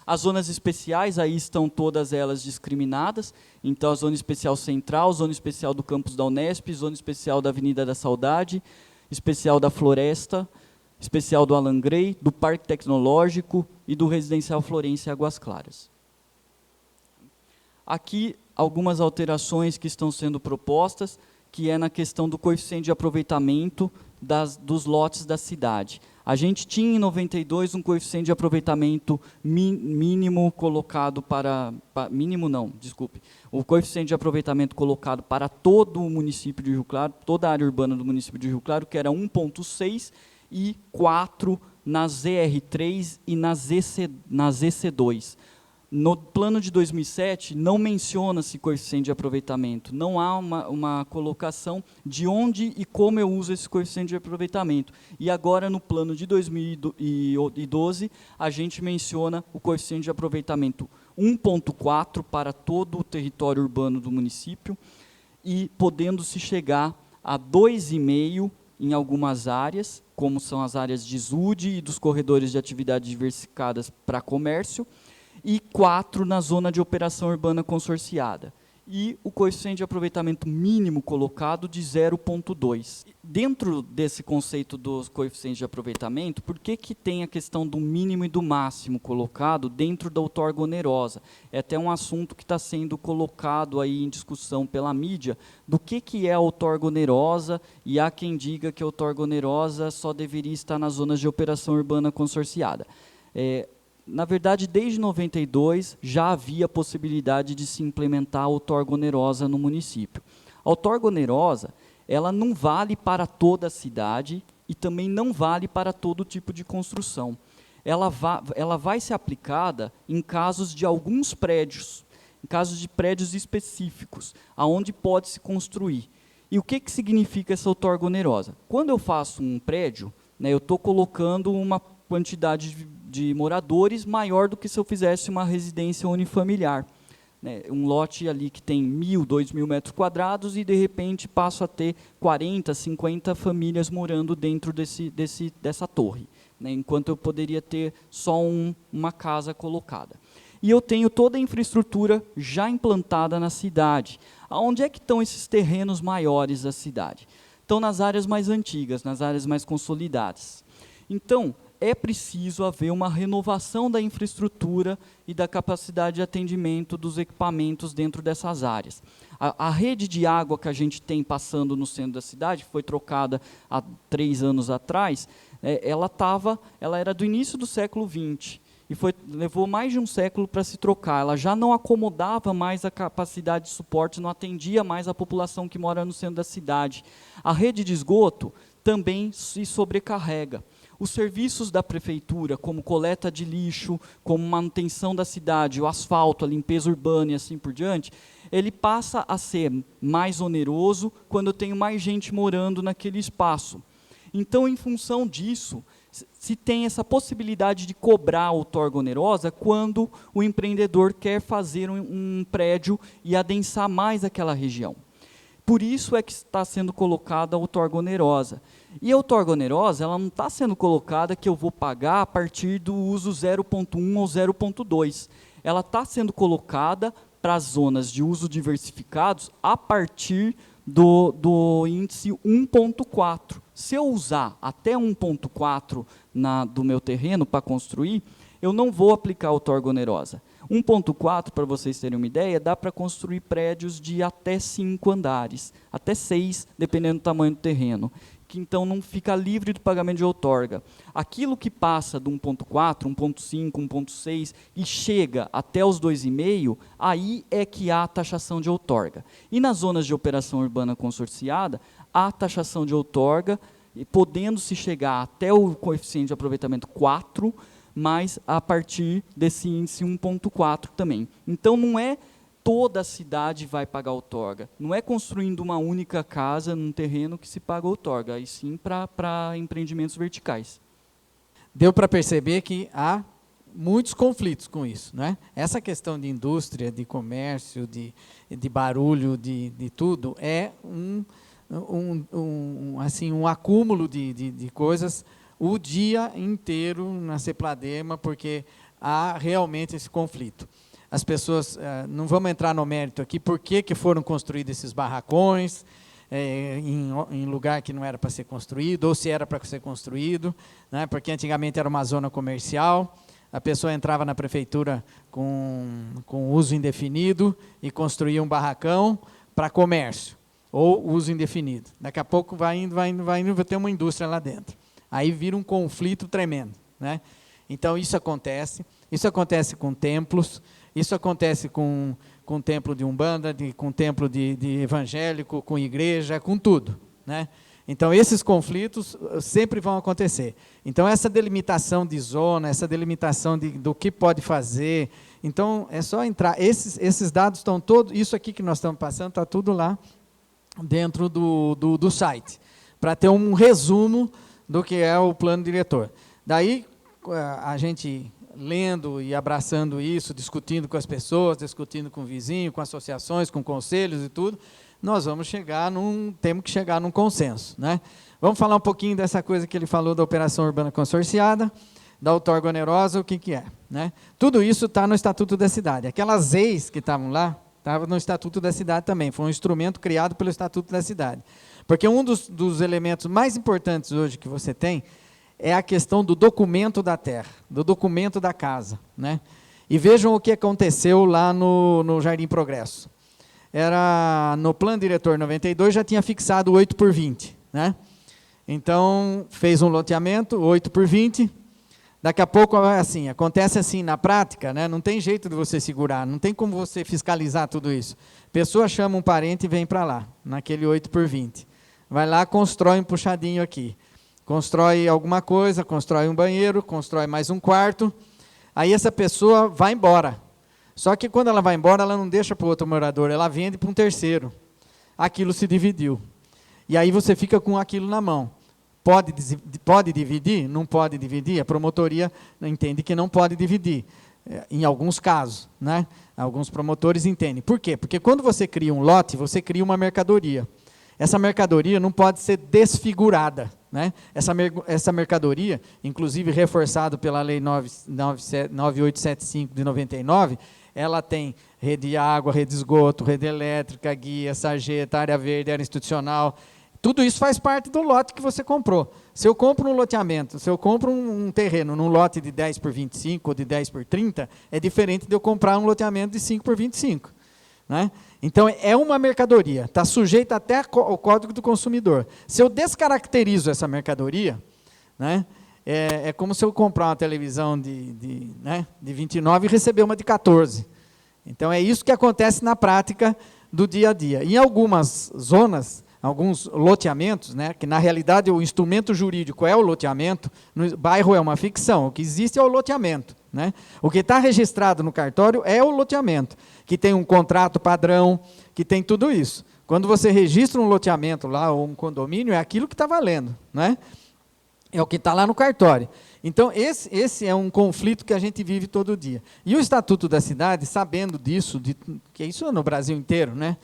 As zonas especiais, aí estão todas elas discriminadas, então a Zona Especial Central, Zona Especial do Campus da Unesp, Zona Especial da Avenida da Saudade, Especial da Floresta, Especial do Alan Grey, do Parque Tecnológico e do Residencial Florência Águas Claras. Aqui, algumas alterações que estão sendo propostas, que é na questão do coeficiente de aproveitamento dos lotes da cidade. A gente tinha em 92 um coeficiente de aproveitamento mínimo colocado o coeficiente de aproveitamento colocado para todo o município de Rio Claro, toda a área urbana do município de Rio Claro, que era 1,6 e 4 na ZR3 e na ZC2. No plano de 2007, não menciona-se coeficiente de aproveitamento, não há uma colocação de onde e como eu uso esse coeficiente de aproveitamento. E agora, no plano de 2012, a gente menciona o coeficiente de aproveitamento 1,4 para todo o território urbano do município, e podendo-se chegar a 2,5 em algumas áreas, como são as áreas de ZUD e dos corredores de atividades diversificadas para comércio, e 4 na zona de operação urbana consorciada. E o coeficiente de aproveitamento mínimo colocado de 0,2. Dentro desse conceito dos coeficientes de aproveitamento, por que tem a questão do mínimo e do máximo colocado dentro da outorga onerosa? É até um assunto que está sendo colocado aí em discussão pela mídia, do que é a outorga onerosa, e há quem diga que a outorga onerosa só deveria estar nas zonas de operação urbana consorciada. Na verdade, desde 92, já havia possibilidade de se implementar a outorga onerosa no município. A outorga onerosa, ela não vale para toda a cidade e também não vale para todo tipo de construção. Ela vai ser aplicada em casos de alguns prédios, em casos de prédios específicos, aonde pode se construir. E o que significa essa outorga onerosa? Quando eu faço um prédio, né, eu estou colocando uma quantidade de moradores maior do que se eu fizesse uma residência unifamiliar. Né? Um lote ali que tem 1.000, 2.000 metros quadrados e, de repente, passo a ter 40, 50 famílias morando dentro dessa torre, né? Enquanto eu poderia ter só uma casa colocada. E eu tenho toda a infraestrutura já implantada na cidade. Aonde é que estão esses terrenos maiores da cidade? Estão nas áreas mais antigas, nas áreas mais consolidadas. Então, é preciso haver uma renovação da infraestrutura e da capacidade de atendimento dos equipamentos dentro dessas áreas. A rede de água que a gente tem passando no centro da cidade, foi trocada há 3 anos atrás, ela era do início do século XX, e levou mais de um século para se trocar. Ela já não acomodava mais a capacidade de suporte, não atendia mais a população que mora no centro da cidade. A rede de esgoto também se sobrecarrega. Os serviços da prefeitura, como coleta de lixo, como manutenção da cidade, o asfalto, a limpeza urbana e assim por diante, ele passa a ser mais oneroso quando eu tenho mais gente morando naquele espaço. Então, em função disso, se tem essa possibilidade de cobrar a outorga onerosa quando o empreendedor quer fazer um prédio e adensar mais aquela região. Por isso é que está sendo colocada a outorga onerosa. E a outorga onerosa, ela não está sendo colocada que eu vou pagar a partir do uso 0.1 ou 0.2. Ela está sendo colocada para as zonas de uso diversificados a partir do índice 1.4. Se eu usar até 1.4 do meu terreno para construir, eu não vou aplicar a outorga onerosa. 1.4, para vocês terem uma ideia, dá para construir prédios de até 5 andares, até 6, dependendo do tamanho do terreno, que então não fica livre do pagamento de outorga. Aquilo que passa do 1.4, 1.5, 1.6 e chega até os 2,5, aí é que há taxação de outorga. E nas zonas de operação urbana consorciada, há taxação de outorga, podendo-se chegar até o coeficiente de aproveitamento 4, mas a partir desse índice 1.4 também. Então, não é toda a cidade vai pagar outorga. Não é construindo uma única casa num terreno que se paga outorga, e sim para empreendimentos verticais. Deu para perceber que há muitos conflitos com isso, né? Essa questão de indústria, de comércio, de barulho, de tudo, é um acúmulo de coisas o dia inteiro na Cepladema, porque há realmente esse conflito. As pessoas, não vamos entrar no mérito aqui, por que foram construídos esses barracões, em lugar que não era para ser construído, ou se era para ser construído, né, porque antigamente era uma zona comercial, a pessoa entrava na prefeitura com uso indefinido e construía um barracão para comércio, ou uso indefinido. Daqui a pouco vai indo, vai ter uma indústria lá dentro. Aí vira um conflito tremendo, né? Então, isso acontece com templos, isso acontece com templo de Umbanda, com templo de evangélico, com igreja, com tudo, né? Então, esses conflitos sempre vão acontecer. Então, essa delimitação de zona, essa delimitação do que pode fazer, então, é só entrar, esses dados estão todos, isso aqui que nós estamos passando, está tudo lá dentro do site, para ter um resumo do que é o plano diretor. Daí, a gente lendo e abraçando isso, discutindo com as pessoas, discutindo com o vizinho, com associações, com conselhos e tudo, nós temos que chegar num consenso, né? Vamos falar um pouquinho dessa coisa que ele falou da operação urbana consorciada, da outorga onerosa, o que é, né? Tudo isso está no Estatuto da Cidade. Aquelas ex que estavam lá, estavam no Estatuto da Cidade também, foi um instrumento criado pelo Estatuto da Cidade. Porque um dos elementos mais importantes hoje que você tem é a questão do documento da terra, do documento da casa, né? E vejam o que aconteceu lá no Jardim Progresso. No plano diretor 92 já tinha fixado 8/20, né? Então, fez um loteamento, 8/20, daqui a pouco, assim, acontece assim na prática, né? Não tem jeito de você segurar, não tem como você fiscalizar tudo isso. Pessoa chama um parente e vem para lá, naquele 8/20. Vai lá, constrói um puxadinho aqui. Constrói alguma coisa, constrói um banheiro, constrói mais um quarto. Aí essa pessoa vai embora. Só que quando ela vai embora, ela não deixa para o outro morador, ela vende para um terceiro. Aquilo se dividiu. E aí você fica com aquilo na mão. Pode dividir? Não pode dividir? A promotoria entende que não pode dividir, em alguns casos, né? Alguns promotores entendem. Por quê? Porque quando você cria um lote, você cria uma mercadoria. Essa mercadoria não pode ser desfigurada, né? Essa mercadoria, inclusive reforçado pela Lei 9875 de 99, ela tem rede de água, rede de esgoto, rede elétrica, guia, sarjeta, área verde, área institucional. Tudo isso faz parte do lote que você comprou. Se eu compro um loteamento, se eu compro um terreno num lote de 10 por 25 ou de 10 por 30, é diferente de eu comprar um loteamento de 5 por 25. Né? Então, é uma mercadoria, está sujeita até ao Código do Consumidor. Se eu descaracterizo essa mercadoria, né, é como se eu comprar uma televisão de 29 e receber uma de 14. Então, é isso que acontece na prática do dia a dia. Em algumas zonas, alguns loteamentos, né, que na realidade o instrumento jurídico é o loteamento, no bairro é uma ficção, o que existe é o loteamento. Né? O que está registrado no cartório é o loteamento, que tem um contrato padrão, que tem tudo isso. Quando você registra um loteamento lá, ou um condomínio, é aquilo que está valendo. Né? É o que está lá no cartório. Então, esse é um conflito que a gente vive todo dia. E o Estatuto da Cidade, sabendo disso, que isso é no Brasil inteiro, né?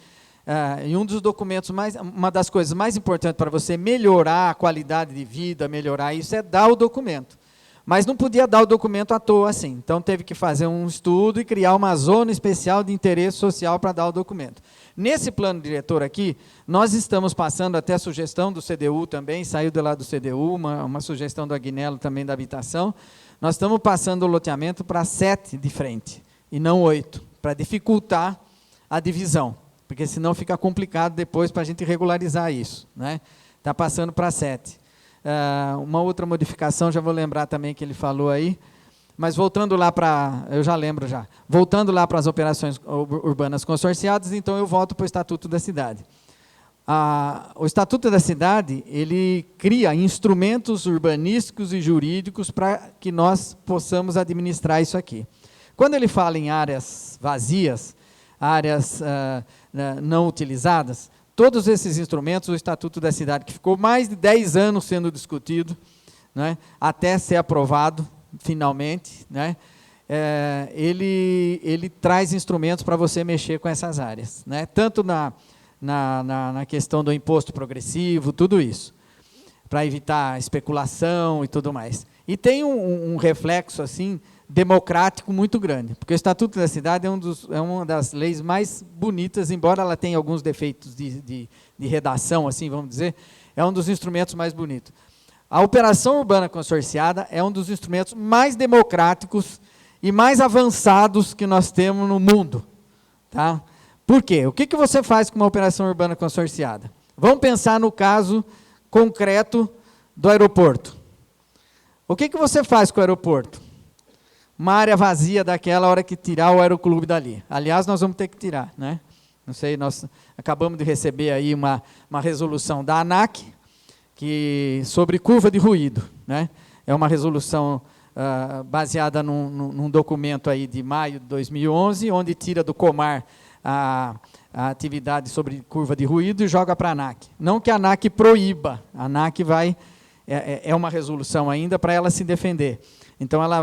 E um dos documentos uma das coisas mais importantes para você melhorar a qualidade de vida, melhorar isso, é dar o documento. Mas não podia dar o documento à toa assim. Então, teve que fazer um estudo e criar uma zona especial de interesse social para dar o documento. Nesse plano diretor aqui, nós estamos passando até a sugestão do CDU também, saiu de lá do CDU, uma sugestão do Agnello também da habitação. Nós estamos passando o loteamento para 7 de frente, e não 8, para dificultar a divisão. Porque senão fica complicado depois para a gente regularizar isso. Né? Está passando para 7. Uma outra modificação, já vou lembrar também que ele falou aí, mas voltando lá para, eu já lembro já, voltando lá para as operações urbanas consorciadas, então eu volto para o Estatuto da Cidade. O Estatuto da Cidade, ele cria instrumentos urbanísticos e jurídicos para que nós possamos administrar isso aqui. Quando ele fala em áreas vazias, áreas não utilizadas, todos esses instrumentos, o Estatuto da Cidade, que ficou mais de 10 anos sendo discutido, né, até ser aprovado, finalmente, né, ele traz instrumentos para você mexer com essas áreas, né, tanto na questão do imposto progressivo, tudo isso, para evitar especulação e tudo mais. E tem um reflexo, assim, democrático muito grande, porque o Estatuto da Cidade é uma das leis mais bonitas, embora ela tenha alguns defeitos de redação, assim, vamos dizer, é um dos instrumentos mais bonitos. A operação urbana consorciada é um dos instrumentos mais democráticos e mais avançados que nós temos no mundo. Tá? Por quê? O que você faz com uma operação urbana consorciada? Vamos pensar no caso concreto do aeroporto. O que você faz com o aeroporto? Uma área vazia daquela hora que tirar o aeroclube dali. Aliás, nós vamos ter que tirar, né? Não sei, nós acabamos de receber aí uma resolução da ANAC sobre curva de ruído, né? É uma resolução baseada num documento aí de maio de 2011, onde tira do Comar a atividade sobre curva de ruído e joga para a ANAC. Não que a ANAC proíba, a ANAC é uma resolução ainda para ela se defender. Então, ela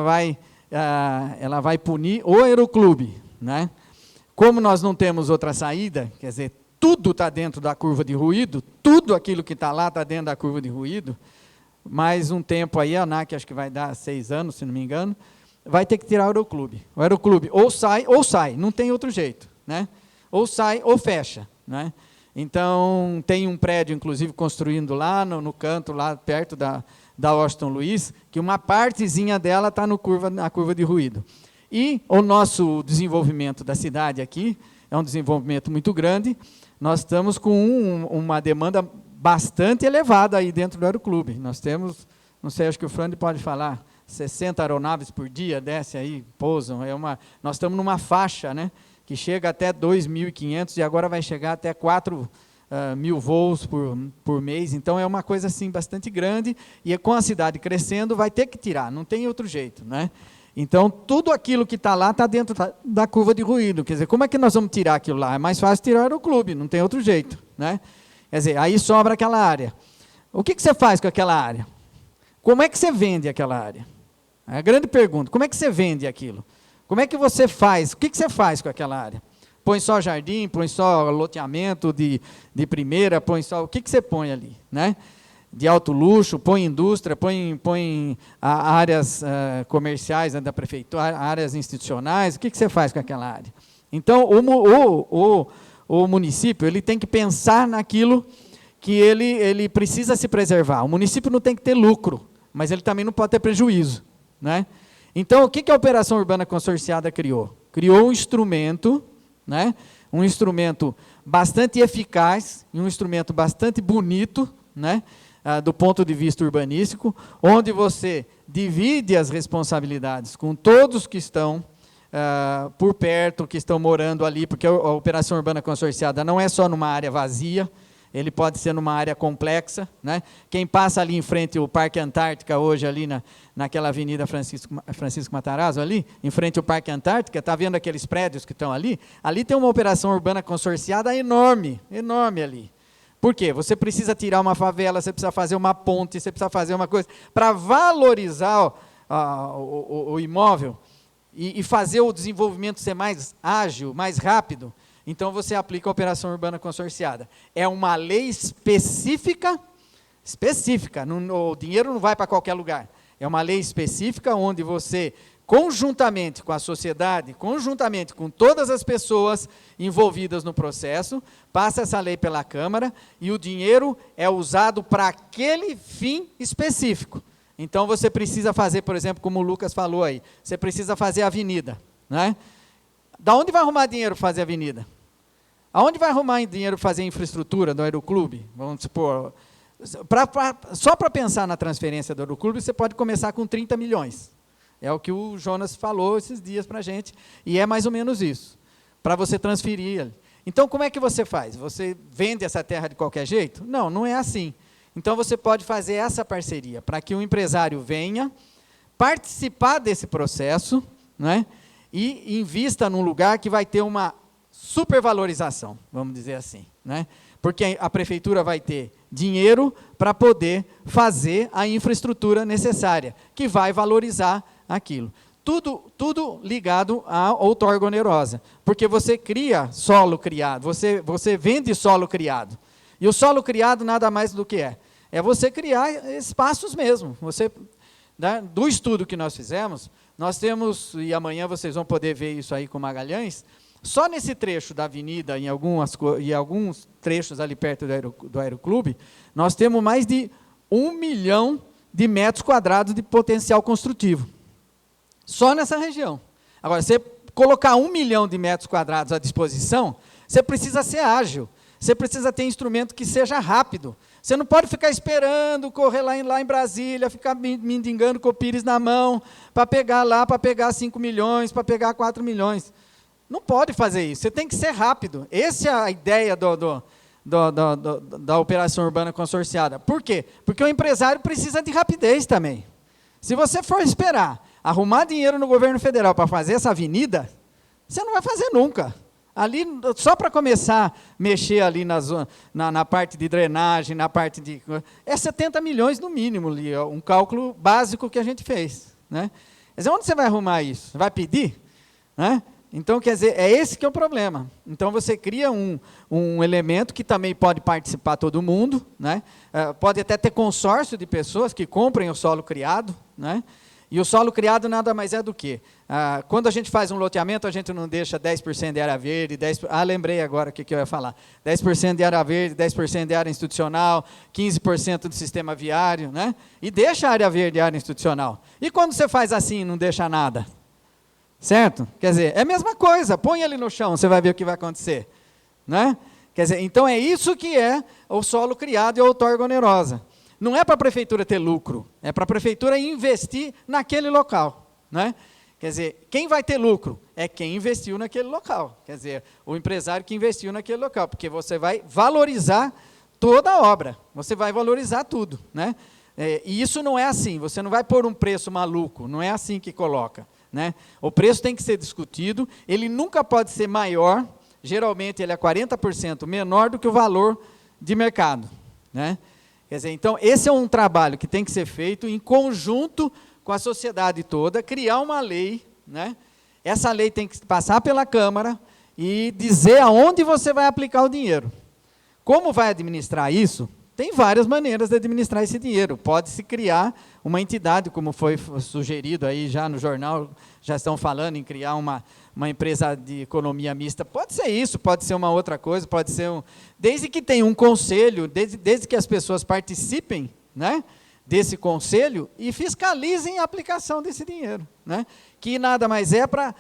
vai punir o aeroclube. Né? Como nós não temos outra saída, quer dizer, tudo está dentro da curva de ruído, tudo aquilo que está lá está dentro da curva de ruído, mais um tempo aí, a ANAC acho que vai dar 6 anos, se não me engano, vai ter que tirar o aeroclube. O aeroclube ou sai, não tem outro jeito. Né? Ou sai ou fecha. Né? Então, tem um prédio, inclusive, construindo lá no canto, lá perto da Washington Luiz, que uma partezinha dela está na curva de ruído. E o nosso desenvolvimento da cidade aqui é um desenvolvimento muito grande. Nós estamos com uma demanda bastante elevada aí dentro do aeroclube. Nós temos, não sei, acho que o Frande pode falar, 60 aeronaves por dia, desce aí, pousam. Nós estamos numa faixa, né, que chega até 2.500 e agora vai chegar até 4.000 voos por mês. Então, é uma coisa assim, bastante grande, e com a cidade crescendo, vai ter que tirar, não tem outro jeito. Né? Então, tudo aquilo que está lá está dentro da curva de ruído. Quer dizer, como é que nós vamos tirar aquilo lá? É mais fácil tirar o aeroclube, não tem outro jeito. Né? Quer dizer, aí sobra aquela área. O que você faz com aquela área? Como é que você vende aquela área? É a grande pergunta. Como é que você vende aquilo? Como é que você faz? O que você faz com aquela área? Põe só jardim, põe só loteamento de primeira, põe só... O que você põe ali? Né? De alto luxo, põe indústria, põe áreas comerciais, né, da prefeitura, áreas institucionais. O que você faz com aquela área? Então, o município ele tem que pensar naquilo que ele precisa se preservar. O município não tem que ter lucro, mas ele também não pode ter prejuízo. Né? Então, o que a Operação Urbana Consorciada criou? Criou um instrumento, né? Um instrumento bastante eficaz, um instrumento bastante bonito, né? Do ponto de vista urbanístico, onde você divide as responsabilidades com todos que estão por perto, que estão morando ali, porque a Operação Urbana Consorciada não é só numa área vazia, ele pode ser numa área complexa. Né? Quem passa ali em frente ao Parque Antártica, hoje ali naquela Avenida Francisco Matarazzo, ali, em frente ao Parque Antártica, está vendo aqueles prédios que estão ali? Ali tem uma Operação Urbana Consorciada enorme, enorme ali. Por quê? Você precisa tirar uma favela, você precisa fazer uma ponte, você precisa fazer uma coisa, para valorizar o imóvel e fazer o desenvolvimento ser mais ágil, mais rápido. Então, você aplica a Operação Urbana Consorciada. É uma lei específica, o dinheiro não vai para qualquer lugar. É uma lei específica onde você, conjuntamente com a sociedade, conjuntamente com todas as pessoas envolvidas no processo, passa essa lei pela Câmara e o dinheiro é usado para aquele fim específico. Então, você precisa fazer, por exemplo, como o Lucas falou aí, você precisa fazer a avenida. Né? Da onde vai arrumar dinheiro para fazer a avenida? Aonde vai arrumar dinheiro para fazer a infraestrutura do aeroclube? Vamos supor, só para pensar na transferência do aeroclube, você pode começar com 30 milhões. É o que o Jonas falou esses dias para a gente, e é mais ou menos isso, para você transferir. Então, como é que você faz? Você vende essa terra de qualquer jeito? Não, não é assim. Então, você pode fazer essa parceria, para que o empresário venha participar desse processo, né, e invista num lugar que vai ter uma supervalorização, vamos dizer assim. Né? Porque a prefeitura vai ter dinheiro para poder fazer a infraestrutura necessária, que vai valorizar aquilo. Tudo ligado à outorga onerosa, porque você cria solo criado, você vende solo criado. E o solo criado nada mais do que é você criar espaços mesmo. Você, né, do estudo que nós fizemos, nós temos, e amanhã vocês vão poder ver isso aí com Magalhães, só nesse trecho da avenida, em alguns trechos ali perto do aeroclube, nós temos mais de 1 milhão de metros quadrados de potencial construtivo. Só nessa região. Agora, você colocar 1 milhão de metros quadrados à disposição, você precisa ser ágil, você precisa ter instrumento que seja rápido. Você não pode ficar esperando, correr lá em Brasília, ficar mendigando com o pires na mão, para pegar 5 milhões, para pegar 4 milhões. Não pode fazer isso, você tem que ser rápido. Essa é a ideia da Operação Urbana Consorciada. Por quê? Porque o empresário precisa de rapidez também. Se você for esperar arrumar dinheiro no governo federal para fazer essa avenida, você não vai fazer nunca. Ali, só para começar a mexer ali na parte de drenagem, na parte de... É 70 milhões no mínimo, ali, um cálculo básico que a gente fez. Né? Quer dizer, onde você vai arrumar isso? Vai pedir? Né? Então, quer dizer, é esse que é o problema. Então, você cria um elemento que também pode participar todo mundo, né? Pode até ter consórcio de pessoas que comprem o solo criado, né? E o solo criado nada mais é do que, quando a gente faz um loteamento, a gente não deixa 10% de área verde, lembrei agora o que eu ia falar, 10% de área verde, 10% de área institucional, 15% do sistema viário, né? E deixa a área verde e a área institucional. E quando você faz assim e não deixa nada? Certo? Quer dizer, é a mesma coisa, põe ele no chão, você vai ver o que vai acontecer. Né? Quer dizer, então é isso que é o solo criado e a outorga onerosa. Não é para a prefeitura ter lucro, é para a prefeitura investir naquele local. Né? Quer dizer, quem vai ter lucro? É quem investiu naquele local. Quer dizer, o empresário que investiu naquele local, porque você vai valorizar toda a obra, você vai valorizar tudo. Né? E isso não é assim, você não vai pôr um preço maluco, não é assim que coloca. Né? O preço tem que ser discutido, ele nunca pode ser maior, geralmente ele é 40% menor do que o valor de mercado. Né? Quer dizer, então, esse é um trabalho que tem que ser feito em conjunto com a sociedade toda, criar uma lei, né? Essa lei tem que passar pela Câmara e dizer aonde você vai aplicar o dinheiro. Como vai administrar isso? Tem várias maneiras de administrar esse dinheiro. Pode-se criar uma entidade, como foi sugerido aí já no jornal, já estão falando em criar uma empresa de economia mista. Pode ser isso, pode ser uma outra coisa, pode ser desde que tenha um conselho, desde que as pessoas participem, né, desse conselho e fiscalizem a aplicação desse dinheiro, né, que nada mais é para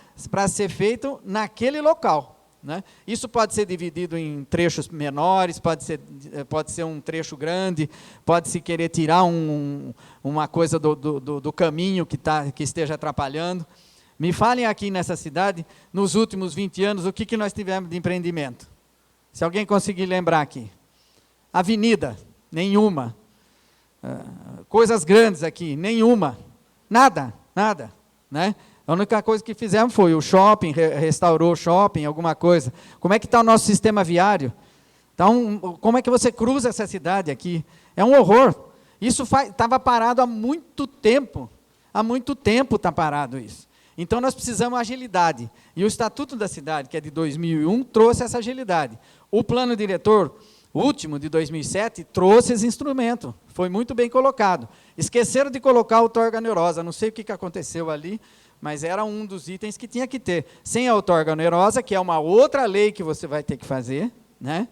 ser feito naquele local. Né? Isso pode ser dividido em trechos menores, pode ser um trecho grande, pode-se querer tirar uma coisa do caminho que esteja atrapalhando. Me falem aqui nessa cidade, nos últimos 20 anos, o que nós tivemos de empreendimento? Se alguém conseguir lembrar aqui. Avenida, nenhuma. Coisas grandes aqui, nenhuma. Nada. Né? A única coisa que fizemos foi o shopping, restaurou o shopping, alguma coisa. Como é que está o nosso sistema viário? Então, como é que você cruza essa cidade aqui? É um horror. Isso estava parado há muito tempo. Há muito tempo está parado isso. Então, nós precisamos de agilidade. E o Estatuto da Cidade, que é de 2001, trouxe essa agilidade. O plano diretor último, de 2007, trouxe esse instrumento. Foi muito bem colocado. Esqueceram de colocar o torga-neurosa. Não sei o que aconteceu ali, mas era um dos itens que tinha que ter. Sem a outorga onerosa, que é uma outra lei que você vai ter que fazer, né?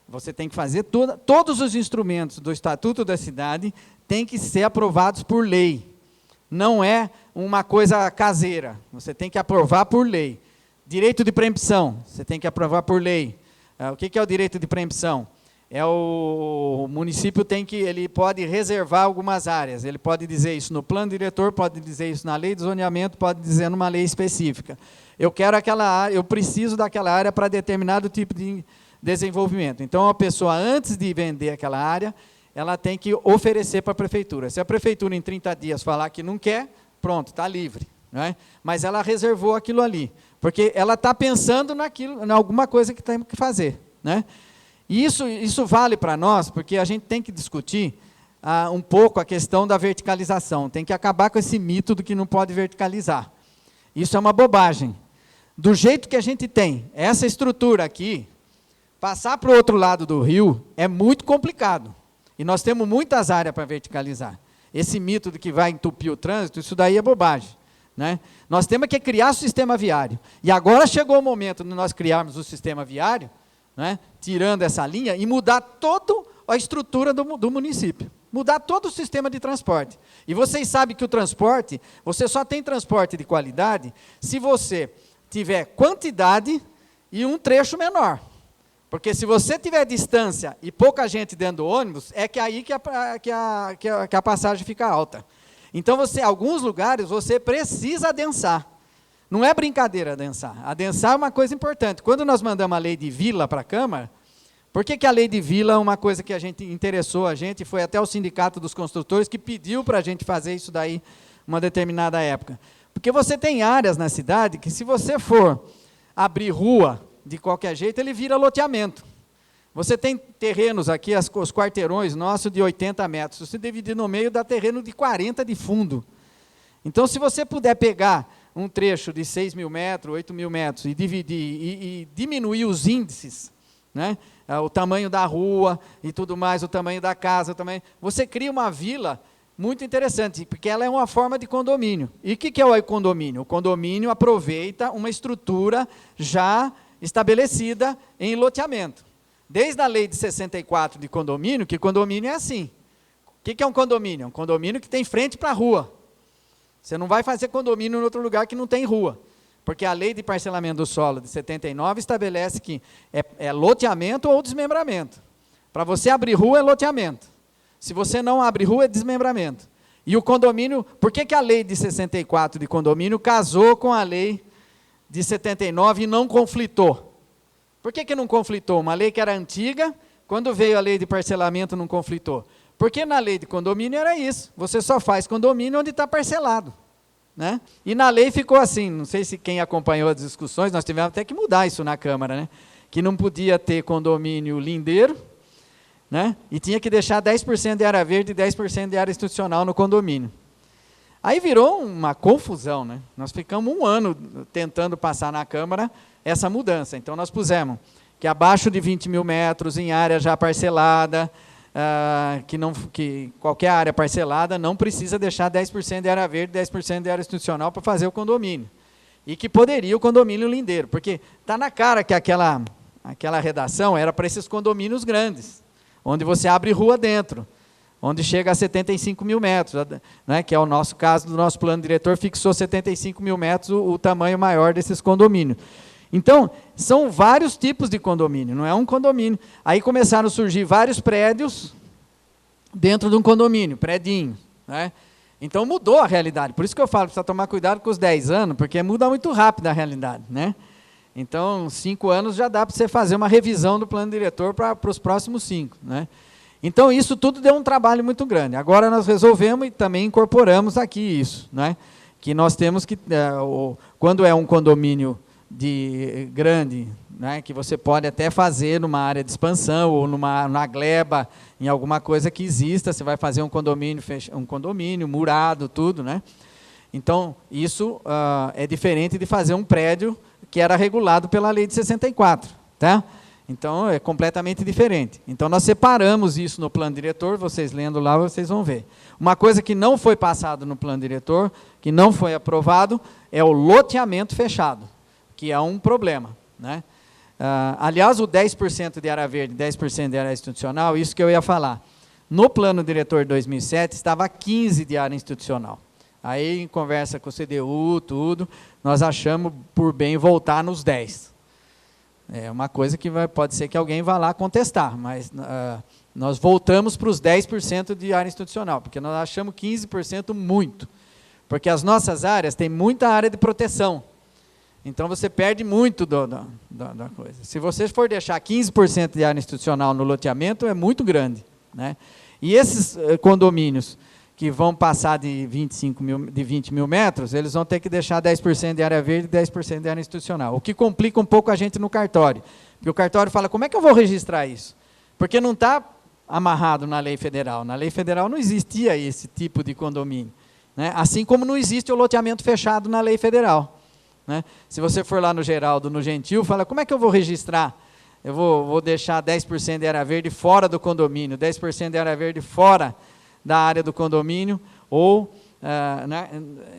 Você tem que fazer todos os instrumentos do Estatuto da Cidade têm que ser aprovados por lei. Não é uma coisa caseira. Você tem que aprovar por lei. Direito de preempção, você tem que aprovar por lei. O que é o direito de preempção? O município ele pode reservar algumas áreas, ele pode dizer isso no plano diretor, pode dizer isso na lei de zoneamento, pode dizer numa lei específica. Eu quero aquela área, eu preciso daquela área para determinado tipo de desenvolvimento. Então, a pessoa, antes de vender aquela área, ela tem que oferecer para a prefeitura. Se a prefeitura, em 30 dias, falar que não quer, pronto, está livre. Né? Mas ela reservou aquilo ali, porque ela está pensando em alguma coisa que temos que fazer. Né? E isso vale para nós, porque a gente tem que discutir um pouco a questão da verticalização. Tem que acabar com esse mito do que não pode verticalizar. Isso é uma bobagem. Do jeito que a gente tem essa estrutura aqui, passar para o outro lado do rio é muito complicado. E nós temos muitas áreas para verticalizar. Esse mito de que vai entupir o trânsito, isso daí é bobagem. Né? Nós temos que criar o sistema viário. E agora chegou o momento de nós criarmos o sistema viário, né, tirando essa linha, e mudar toda a estrutura do município. Mudar todo o sistema de transporte. E vocês sabem que o transporte, você só tem transporte de qualidade se você tiver quantidade e um trecho menor. Porque se você tiver distância e pouca gente dentro do ônibus, é que aí que a passagem fica alta. Então, alguns lugares você precisa adensar. Não é brincadeira adensar. Adensar é uma coisa importante. Quando nós mandamos a lei de vila para a Câmara, por que a lei de vila é uma coisa que interessou a gente, foi até o Sindicato dos Construtores que pediu para a gente fazer isso daí uma determinada época? Porque você tem áreas na cidade que, se você for abrir rua de qualquer jeito, ele vira loteamento. Você tem terrenos aqui, os quarteirões nossos de 80 metros. Se você dividir no meio, dá terreno de 40 de fundo. Então, se você puder pegar um trecho de 6 mil metros, 8 mil metros, e dividir, e diminuir os índices, né? O tamanho da rua e tudo mais, o tamanho da casa, você cria uma vila muito interessante, porque ela é uma forma de condomínio. E o que é o condomínio? O condomínio aproveita uma estrutura já estabelecida em loteamento. Desde a lei de 64 de condomínio, que condomínio é assim. O que é um condomínio? É um condomínio que tem frente para a rua. Você não vai fazer condomínio em outro lugar que não tem rua. Porque a lei de parcelamento do solo de 79 estabelece que é loteamento ou desmembramento. Para você abrir rua é loteamento. Se você não abre rua é desmembramento. E o condomínio, por que a lei de 64 de condomínio casou com a lei de 79 e não conflitou? Por que não conflitou? Uma lei que era antiga, quando veio a lei de parcelamento não conflitou. Porque na lei de condomínio era isso, você só faz condomínio onde está parcelado. Né? E na lei ficou assim, não sei se quem acompanhou as discussões, nós tivemos até que mudar isso na Câmara, né? Que não podia ter condomínio lindeiro, né? E tinha que deixar 10% de área verde e 10% de área institucional no condomínio. Aí virou uma confusão, né? Nós ficamos 1 ano tentando passar na Câmara essa mudança. Então, nós pusemos que abaixo de 20 mil metros, em área já parcelada, que qualquer área parcelada não precisa deixar 10% de área verde, 10% de área institucional para fazer o condomínio. E que poderia o condomínio lindeiro, porque está na cara que aquela redação era para esses condomínios grandes, onde você abre rua dentro, onde chega a 75 mil metros, né, que é o nosso caso do nosso plano diretor, fixou 75 mil metros o tamanho maior desses condomínios. Então, são vários tipos de condomínio, não é um condomínio. Aí começaram a surgir vários prédios dentro de um condomínio, prédinho, né? Então mudou a realidade, por isso que eu falo, precisa tomar cuidado com os 10 anos, porque muda muito rápido a realidade, né? Então, 5 anos já dá para você fazer uma revisão do plano diretor para os próximos 5, né? Então, isso tudo deu um trabalho muito grande. Agora nós resolvemos e também incorporamos aqui isso, né? Que nós temos que, quando é um condomínio grande, né, que você pode até fazer numa área de expansão ou na gleba, em alguma coisa que exista, você vai fazer um condomínio murado, tudo, né? Então, isso é diferente de fazer um prédio que era regulado pela lei de 64, tá? Então, é completamente diferente. Então, nós separamos isso no plano diretor, vocês lendo lá, vocês vão ver. Uma coisa que não foi passado no plano diretor, que não foi aprovado, é o loteamento fechado, que é um problema, né? Aliás, o 10% de área verde, 10% de área institucional, isso que eu ia falar. No plano diretor de 2007, estava 15% de área institucional. Aí, em conversa com o CDU, tudo, nós achamos por bem voltar nos 10%. É uma coisa que pode ser que alguém vá lá contestar, mas nós voltamos para os 10% de área institucional, porque nós achamos 15% muito. Porque as nossas áreas têm muita área de proteção. Então, você perde muito da coisa. Se você for deixar 15% de área institucional no loteamento, é muito grande, né? E esses condomínios que vão passar de 20 mil metros, eles vão ter que deixar 10% de área verde e 10% de área institucional. O que complica um pouco a gente no cartório. Porque o cartório fala, como é que eu vou registrar isso? Porque não está amarrado na lei federal. Na lei federal não existia esse tipo de condomínio, né? Assim como não existe o loteamento fechado na lei federal, né? Se você for lá no Geraldo, no Gentil, fala, como é que eu vou registrar? Eu vou deixar 10% de área verde fora do condomínio, 10% de área verde fora da área do condomínio, ou, né,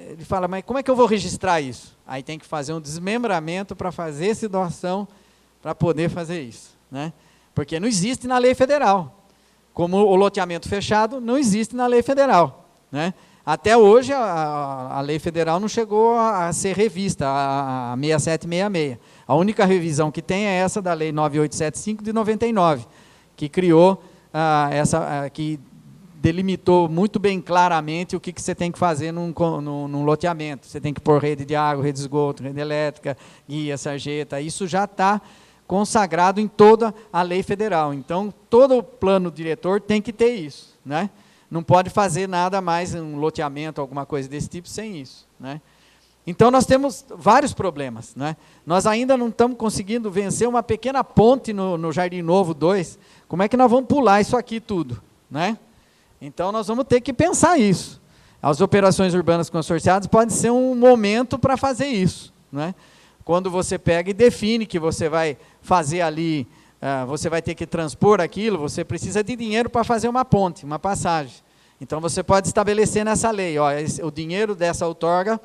ele fala, mas como é que eu vou registrar isso? Aí tem que fazer um desmembramento para fazer essa doação, para poder fazer isso, né? Porque não existe na lei federal, como o loteamento fechado não existe na lei federal, né? Até hoje a lei federal não chegou a ser revista, a 6766. A única revisão que tem é essa da lei 9875 de 99, que criou que delimitou muito bem claramente o que você tem que fazer num loteamento. Você tem que pôr rede de água, rede de esgoto, rede elétrica, guia, sarjeta. Isso já está consagrado em toda a lei federal. Então, todo o plano diretor tem que ter isso, né? Não pode fazer nada mais, um loteamento, alguma coisa desse tipo, sem isso, né? Então, nós temos vários problemas, né? Nós ainda não estamos conseguindo vencer uma pequena ponte no Jardim Novo 2. Como é que nós vamos pular isso aqui tudo, né? Então, nós vamos ter que pensar isso. As operações urbanas consorciadas podem ser um momento para fazer isso, né? Quando você pega e define que você vai fazer ali, você vai ter que transpor aquilo, você precisa de dinheiro para fazer uma ponte, uma passagem. Então, você pode estabelecer nessa lei, ó, o dinheiro dessa outorga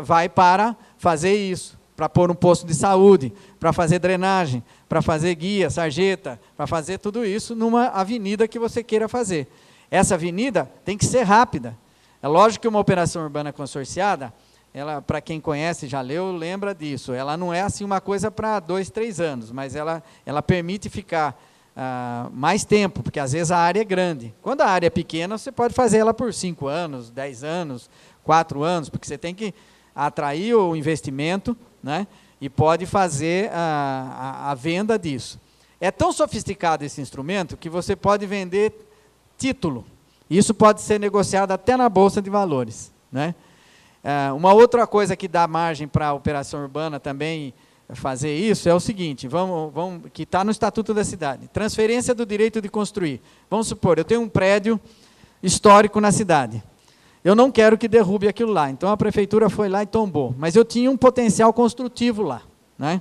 vai para fazer isso, para pôr um posto de saúde, para fazer drenagem, para fazer guia, sarjeta, para fazer tudo isso numa avenida que você queira fazer. Essa avenida tem que ser rápida. É lógico que uma operação urbana consorciada, ela, para quem conhece, já leu, lembra disso. Ela não é assim uma coisa para 2, 3 anos, mas ela permite ficar mais tempo, porque às vezes a área é grande. Quando a área é pequena, você pode fazer ela por 5 anos, 10 anos, 4 anos, porque você tem que atrair o investimento, né? E pode fazer a venda disso. É tão sofisticado esse instrumento que você pode vender título. Isso pode ser negociado até na Bolsa de Valores, né? Uma outra coisa que dá margem para a operação urbana também fazer isso é o seguinte, que está no Estatuto da Cidade, transferência do direito de construir. Vamos supor, eu tenho um prédio histórico na cidade, eu não quero que derrube aquilo lá, então a prefeitura foi lá e tombou, mas eu tinha um potencial construtivo lá, né?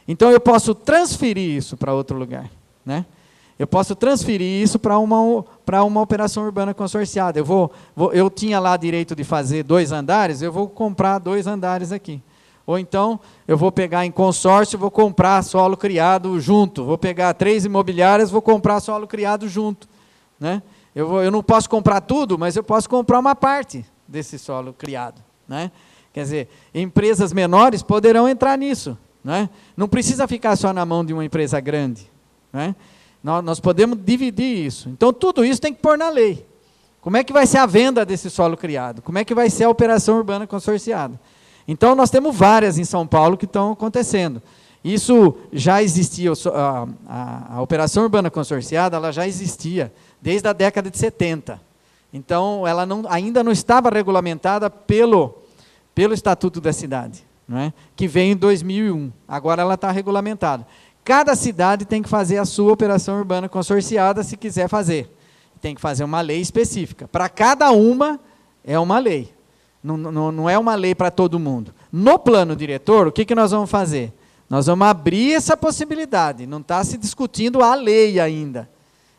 Então eu posso transferir isso para outro lugar, né? Eu posso transferir isso para uma operação urbana consorciada. Eu tinha lá direito de fazer 2 andares, eu vou comprar 2 andares aqui. Ou então, eu vou pegar em consórcio, vou comprar solo criado junto. Vou pegar 3 imobiliárias, vou comprar solo criado junto, né? Eu não posso comprar tudo, mas eu posso comprar uma parte desse solo criado, né? Quer dizer, empresas menores poderão entrar nisso, né? Não precisa ficar só na mão de uma empresa grande, né? Nós podemos dividir isso. Então, tudo isso tem que pôr na lei. Como é que vai ser a venda desse solo criado? Como é que vai ser a operação urbana consorciada? Então, nós temos várias em São Paulo que estão acontecendo. Isso já existia, a operação urbana consorciada, ela já existia desde a década de 70. Então, ela ainda não estava regulamentada pelo Estatuto da Cidade, não é? Que veio em 2001. Agora ela está regulamentada. Cada cidade tem que fazer a sua operação urbana consorciada se quiser fazer. Tem que fazer uma lei específica. Para cada uma, é uma lei. Não é uma lei para todo mundo. No plano diretor, o que nós vamos fazer? Nós vamos abrir essa possibilidade. Não está se discutindo a lei ainda.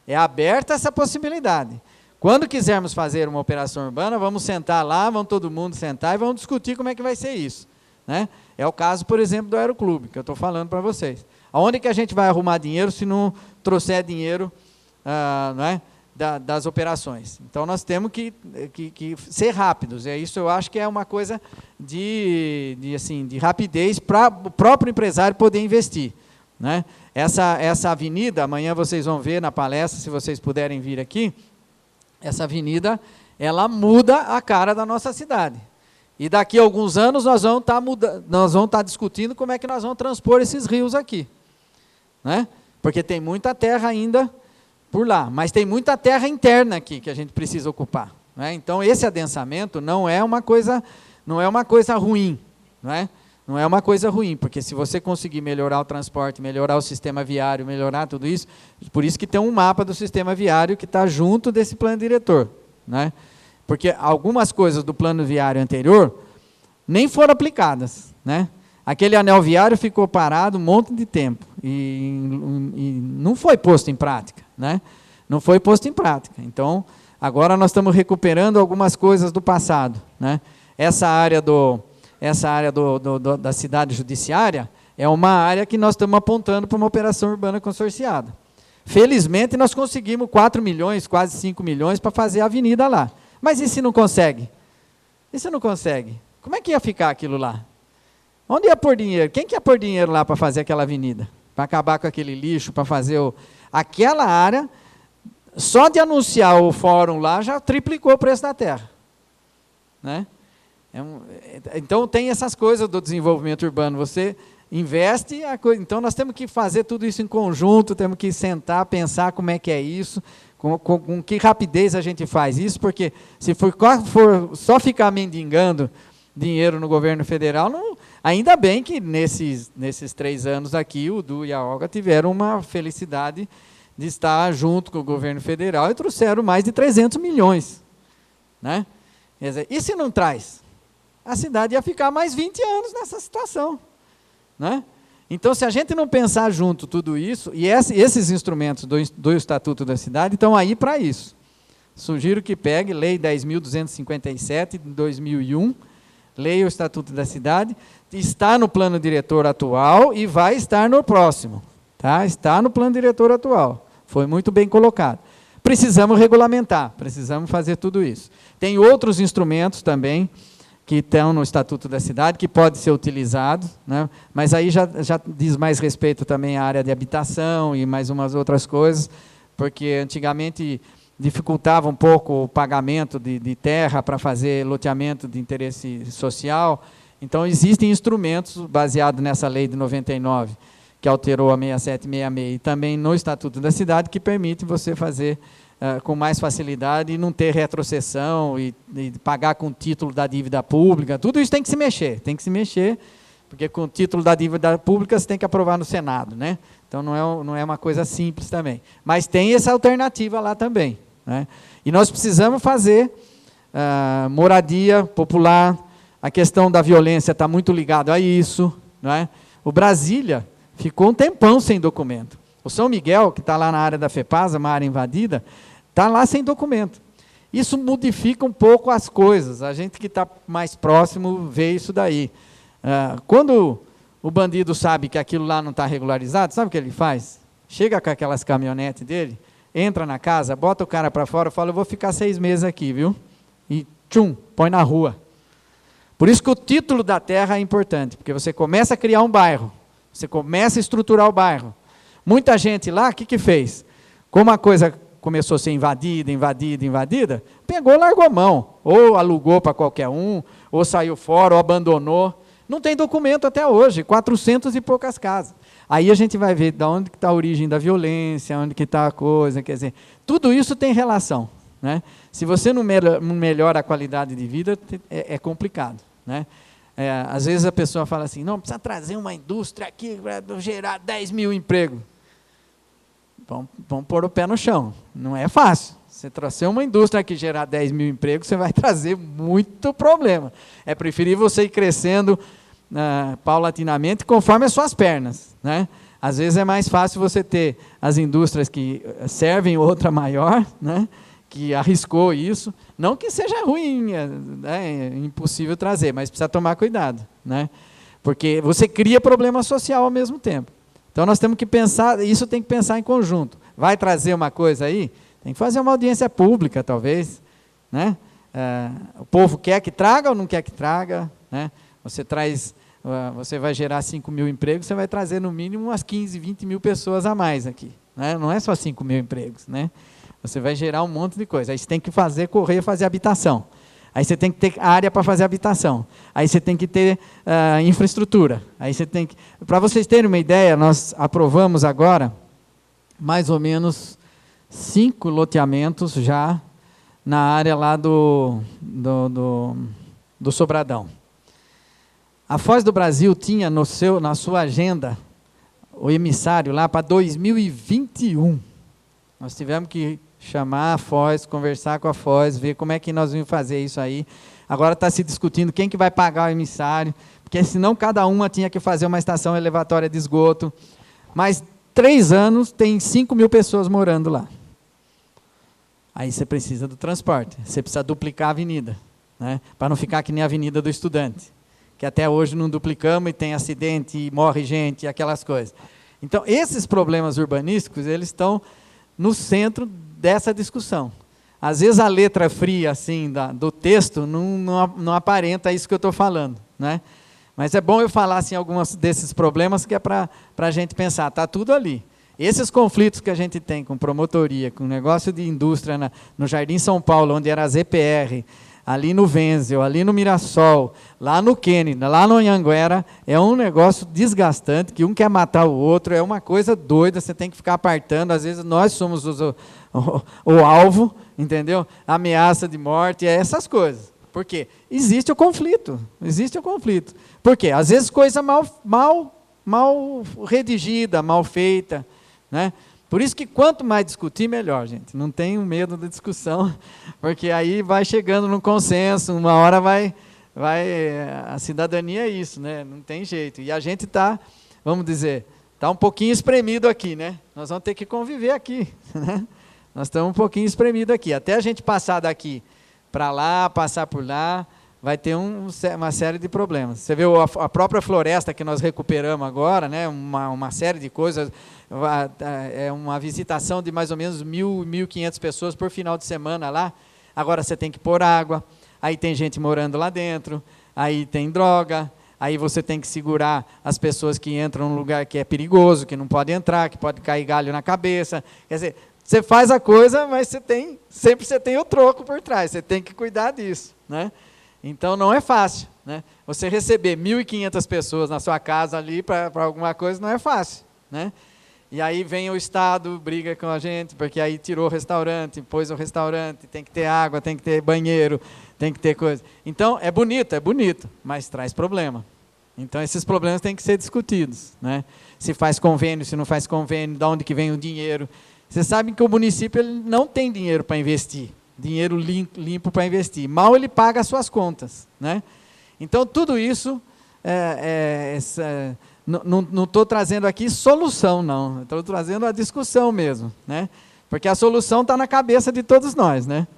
É aberta essa possibilidade. Quando quisermos fazer uma operação urbana, vamos sentar lá, vamos todo mundo sentar e vamos discutir como é que vai ser isso, né? É o caso, por exemplo, do Aeroclube, que eu estou falando para vocês. Aonde que a gente vai arrumar dinheiro se não trouxer dinheiro não é, das operações? Então, nós temos que ser rápidos. Isso eu acho que é uma coisa de rapidez para o próprio empresário poder investir, né? Essa avenida, amanhã vocês vão ver na palestra, se vocês puderem vir aqui, essa avenida, ela muda a cara da nossa cidade. E daqui a alguns anos nós vamos estar discutindo como é que nós vamos transpor esses rios aqui, né? Porque tem muita terra ainda por lá, mas tem muita terra interna aqui que a gente precisa ocupar, né? Então esse adensamento não é uma coisa ruim, não é? Não é uma coisa ruim, porque se você conseguir melhorar o transporte, melhorar o sistema viário, melhorar tudo isso, por isso que tem um mapa do sistema viário que está junto desse plano diretor, né? Porque algumas coisas do plano viário anterior nem foram aplicadas, né? Aquele anel viário ficou parado um monte de tempo e não foi posto em prática, né? Não foi posto em prática. Então, agora nós estamos recuperando algumas coisas do passado, né? Essa área da cidade judiciária é uma área que nós estamos apontando para uma operação urbana consorciada. Felizmente, nós conseguimos 4 milhões, quase 5 milhões para fazer a avenida lá. Mas e se não consegue? E se não consegue? Como é que ia ficar aquilo lá? Onde ia pôr dinheiro? Quem que ia pôr dinheiro lá para fazer aquela avenida? Para acabar com aquele lixo, para fazer aquela área, só de anunciar o fórum lá, já triplicou o preço da terra, né? Então tem essas coisas do desenvolvimento urbano, você investe, então nós temos que fazer tudo isso em conjunto, temos que sentar, pensar como é que é isso, com que rapidez a gente faz isso, porque se for só ficar mendigando dinheiro no governo federal, ainda bem que nesses 3 anos aqui, o Du e a Olga tiveram uma felicidade de estar junto com o governo federal e trouxeram mais de 300 milhões. Né? Quer dizer, e se não traz? A cidade ia ficar mais 20 anos nessa situação. Né? Então, se a gente não pensar junto tudo isso, e esses instrumentos do Estatuto da Cidade estão aí para isso. Sugiro que pegue Lei 10.257, de 2001, leia o Estatuto da Cidade, está no plano diretor atual e vai estar no próximo. Tá? Está no plano diretor atual. Foi muito bem colocado. Precisamos regulamentar, precisamos fazer tudo isso. Tem outros instrumentos também, que estão no Estatuto da Cidade, que pode ser utilizado, né? Mas aí já diz mais respeito também à área de habitação e mais umas outras coisas, porque antigamente dificultava um pouco o pagamento de terra para fazer loteamento de interesse social. Então, existem instrumentos baseados nessa lei de 99, que alterou a 6766, e também no Estatuto da Cidade, que permite você fazer com mais facilidade e não ter retrocessão e pagar com o título da dívida pública. Tudo isso tem que se mexer Porque com o título da dívida pública você tem que aprovar no Senado, né? Então não é uma coisa simples também. Mas tem essa alternativa lá também, né? E nós precisamos fazer moradia popular, a questão da violência está muito ligada a isso, né? O Brasília ficou um tempão sem documento. O São Miguel, que está lá na área da FEPASA, uma área invadida, está lá sem documento. Isso modifica um pouco as coisas. A gente que está mais próximo vê isso daí. Quando o bandido sabe que aquilo lá não está regularizado, sabe o que ele faz? Chega com aquelas caminhonetes dele, entra na casa, bota o cara para fora e fala, eu vou ficar 6 meses aqui, viu? E tchum, põe na rua. Por isso que o título da terra é importante, porque você começa a criar um bairro, você começa a estruturar o bairro. Muita gente lá, o que fez? Como a coisa começou a ser invadida, pegou, largou a mão, ou alugou para qualquer um, ou saiu fora, ou abandonou. Não tem documento até hoje, 400 e poucas casas. Aí a gente vai ver de onde está a origem da violência, onde que está a coisa, quer dizer, tudo isso tem relação, né? Se você não melhora a qualidade de vida, é complicado, né? Às vezes a pessoa fala assim, não, precisa trazer uma indústria aqui para gerar 10 mil empregos. Vamos pôr o pé no chão, não é fácil. Você trazer uma indústria que gerar 10 mil empregos, você vai trazer muito problema. É preferível você ir crescendo paulatinamente conforme as suas pernas, né? Às vezes é mais fácil você ter as indústrias que servem outra maior, né? Que arriscou isso, não que seja ruim, é impossível trazer, mas precisa tomar cuidado, né? Porque você cria problema social ao mesmo tempo. Então nós temos que pensar, isso tem que pensar em conjunto. Vai trazer uma coisa aí? Tem que fazer uma audiência pública, talvez, né? O povo quer que traga ou não quer que traga, né? Você vai gerar 5 mil empregos, você vai trazer no mínimo umas 15, 20 mil pessoas a mais aqui, né? Não é só 5 mil empregos, né? Você vai gerar um monte de coisa. Aí você tem que fazer habitação. Aí você tem que ter área para fazer habitação. Aí você tem que ter infraestrutura. Aí você tem que... Para vocês terem uma ideia, nós aprovamos agora mais ou menos 5 loteamentos já na área lá do Sobradão. A Foz do Brasil tinha na sua agenda o emissário lá para 2021. Nós tivemos que chamar a Foz, conversar com a Foz, ver como é que nós vamos fazer isso aí. Agora está se discutindo quem que vai pagar o emissário, porque senão cada uma tinha que fazer uma estação elevatória de esgoto. Mas 3 anos tem 5 mil pessoas morando lá. Aí você precisa do transporte, você precisa duplicar a avenida, né? Para não ficar que nem a Avenida do Estudante, que até hoje não duplicamos e tem acidente, e morre gente, e aquelas coisas. Então, esses problemas urbanísticos, eles estão no centro dessa discussão. Às vezes a letra fria assim, do texto não aparenta isso que eu estou falando, né? Mas é bom eu falar assim, alguns desses problemas que é para a gente pensar, está tudo ali. Esses conflitos que a gente tem com promotoria, com negócio de indústria no Jardim São Paulo, onde era a ZPR, ali no Wenzel, ali no Mirassol, lá no Kennedy, lá no Anhanguera, é um negócio desgastante, que um quer matar o outro, é uma coisa doida, você tem que ficar apartando, às vezes nós somos o alvo, entendeu? Ameaça de morte, essas coisas. Por quê? Existe o conflito. Por quê? Às vezes coisa mal redigida, mal feita, né? Por isso que quanto mais discutir, melhor, gente. Não tenham medo da discussão, porque aí vai chegando num consenso, uma hora a cidadania é isso, né? Não tem jeito. E a gente está, vamos dizer, está um pouquinho espremido aqui, né? Nós vamos ter que conviver aqui, né? Nós estamos um pouquinho espremidos aqui. Até a gente passar daqui para lá, passar por lá, vai ter uma série de problemas. Você vê a própria floresta que nós recuperamos agora, né? Uma série de coisas, é uma visitação de mais ou menos 1.000, 1.500 pessoas por final de semana lá. Agora você tem que pôr água, aí tem gente morando lá dentro, aí tem droga, aí você tem que segurar as pessoas que entram num lugar que é perigoso, que não pode entrar, que pode cair galho na cabeça. Quer dizer, você faz a coisa, mas sempre você tem o troco por trás, você tem que cuidar disso, né? Então não é fácil, né? Você receber 1.500 pessoas na sua casa ali para alguma coisa não é fácil, né? E aí vem o Estado, briga com a gente, porque aí tirou o restaurante, pôs o restaurante, tem que ter água, tem que ter banheiro, tem que ter coisa. Então é bonito, mas traz problema, Então, esses problemas têm que ser discutidos, né? Se faz convênio, se não faz convênio, de onde que vem o dinheiro. Vocês sabem que o município ele não tem dinheiro para investir, dinheiro limpo para investir. Mal ele paga as suas contas, né? Então, tudo isso, não estou trazendo aqui solução, não. Estou trazendo a discussão mesmo, né? Porque a solução está na cabeça de todos nós, né?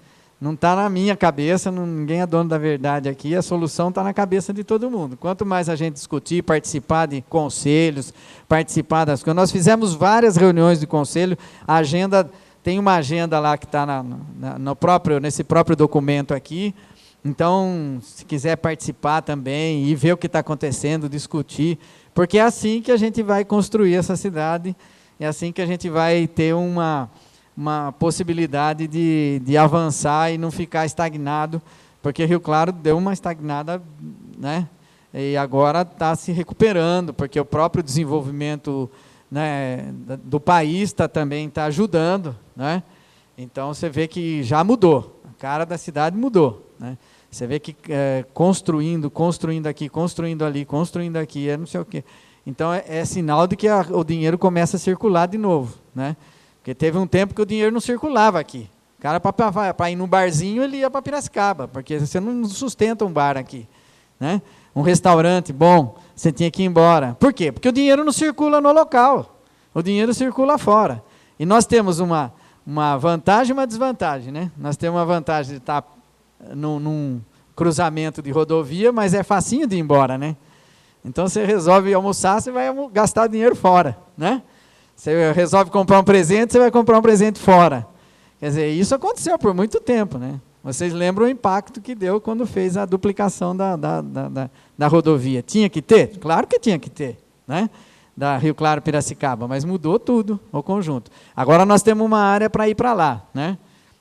Não está na minha cabeça, ninguém é dono da verdade aqui, a solução está na cabeça de todo mundo. Quanto mais a gente discutir, participar de conselhos, participar das coisas. Nós fizemos várias reuniões de conselho, a agenda, tem uma agenda lá que está nesse próprio documento aqui. Então, se quiser participar também e ver o que está acontecendo, discutir, porque é assim que a gente vai construir essa cidade, é assim que a gente vai ter uma possibilidade de avançar e não ficar estagnado, porque Rio Claro deu uma estagnada, né? E agora está se recuperando, porque o próprio desenvolvimento, né, do país também está ajudando, né? Então você vê que já mudou, a cara da cidade mudou, né? Você vê que construindo aqui, construindo ali, construindo aqui, não sei o quê. Então é sinal de que o dinheiro começa a circular de novo, né? Porque teve um tempo que o dinheiro não circulava aqui. O cara, para ir no barzinho, ele ia para Piracicaba, porque você não sustenta um bar aqui, né? Um restaurante bom, você tinha que ir embora. Por quê? Porque o dinheiro não circula no local, o dinheiro circula fora. E nós temos uma vantagem e uma desvantagem, né? Nós temos uma vantagem de estar num cruzamento de rodovia, mas é facinho de ir embora, né? Então você resolve almoçar, você vai gastar dinheiro fora, né? Você resolve comprar um presente, você vai comprar um presente fora. Quer dizer, isso aconteceu por muito tempo, né? Vocês lembram o impacto que deu quando fez a duplicação da rodovia. Tinha que ter? Claro que tinha que ter, né? Da Rio Claro Piracicaba, mas mudou tudo, o conjunto. Agora nós temos uma área para ir para lá, né?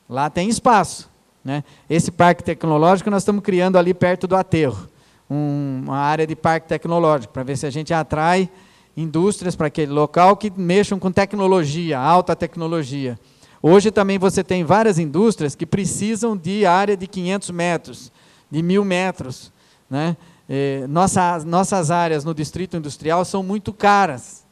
Lá tem espaço, né? Esse parque tecnológico nós estamos criando ali perto do aterro, uma área de parque tecnológico, para ver se a gente atrai indústrias para aquele local que mexam com tecnologia, alta tecnologia. Hoje também você tem várias indústrias que precisam de área de 500 metros, de 1.000 metros, né? Nossas áreas no distrito industrial são muito caras,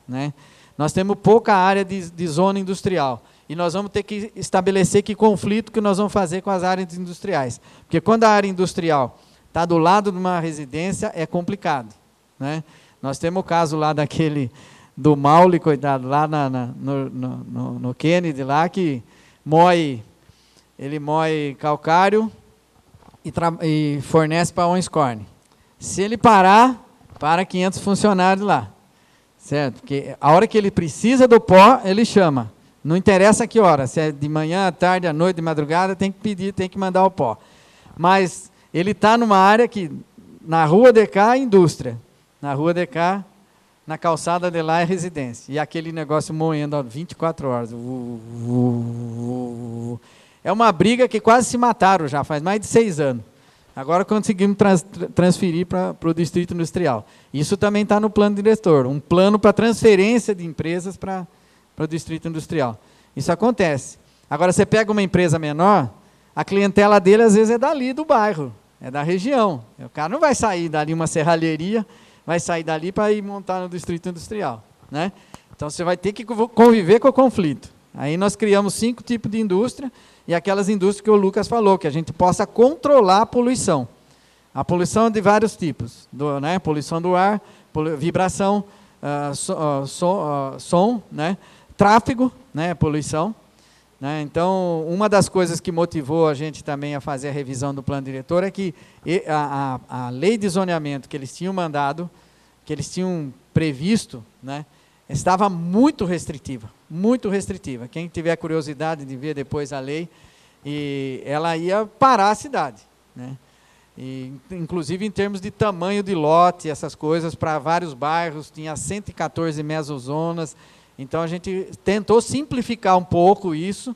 né? Nós temos pouca área de zona industrial, e nós vamos ter que estabelecer que conflito que nós vamos fazer com as áreas industriais, porque quando a área industrial está do lado de uma residência, é complicado, né? Nós temos o caso lá do Maule, coitado, lá no Kennedy, lá que ele moe calcário e fornece para a Onscorn. Se ele para 500 funcionários lá, certo? Porque a hora que ele precisa do pó, ele chama. Não interessa a que hora, se é de manhã, à tarde, à noite, de madrugada, tem que pedir, tem que mandar o pó. Mas ele está numa área que, na rua de cá, é indústria. Na rua de cá, na calçada de lá é residência. E aquele negócio moendo 24 horas. É uma briga que quase se mataram já, faz mais de 6 anos. Agora conseguimos transferir para o distrito industrial. Isso também está no plano diretor, um plano para transferência de empresas para o distrito industrial. Isso acontece. Agora, você pega uma empresa menor, a clientela dele às vezes é dali do bairro, é da região. O cara não vai sair dali uma serralheria, vai sair dali para ir montar no distrito industrial, né? Então você vai ter que conviver com o conflito. Aí nós criamos 5 tipos de indústria, e aquelas indústrias que o Lucas falou, que a gente possa controlar a poluição. A poluição de vários tipos, né? Poluição do ar, vibração, som, né? Tráfego, né? Poluição. Né? Então, uma das coisas que motivou a gente também a fazer a revisão do plano diretor é que a lei de zoneamento que eles tinham mandado, que eles tinham previsto, né, estava muito restritiva, muito restritiva. Quem tiver curiosidade de ver depois a lei, e ela ia parar a cidade, né? E, inclusive em termos de tamanho de lote, essas coisas, para vários bairros, tinha 114 mesozonas. Então, a gente tentou simplificar um pouco isso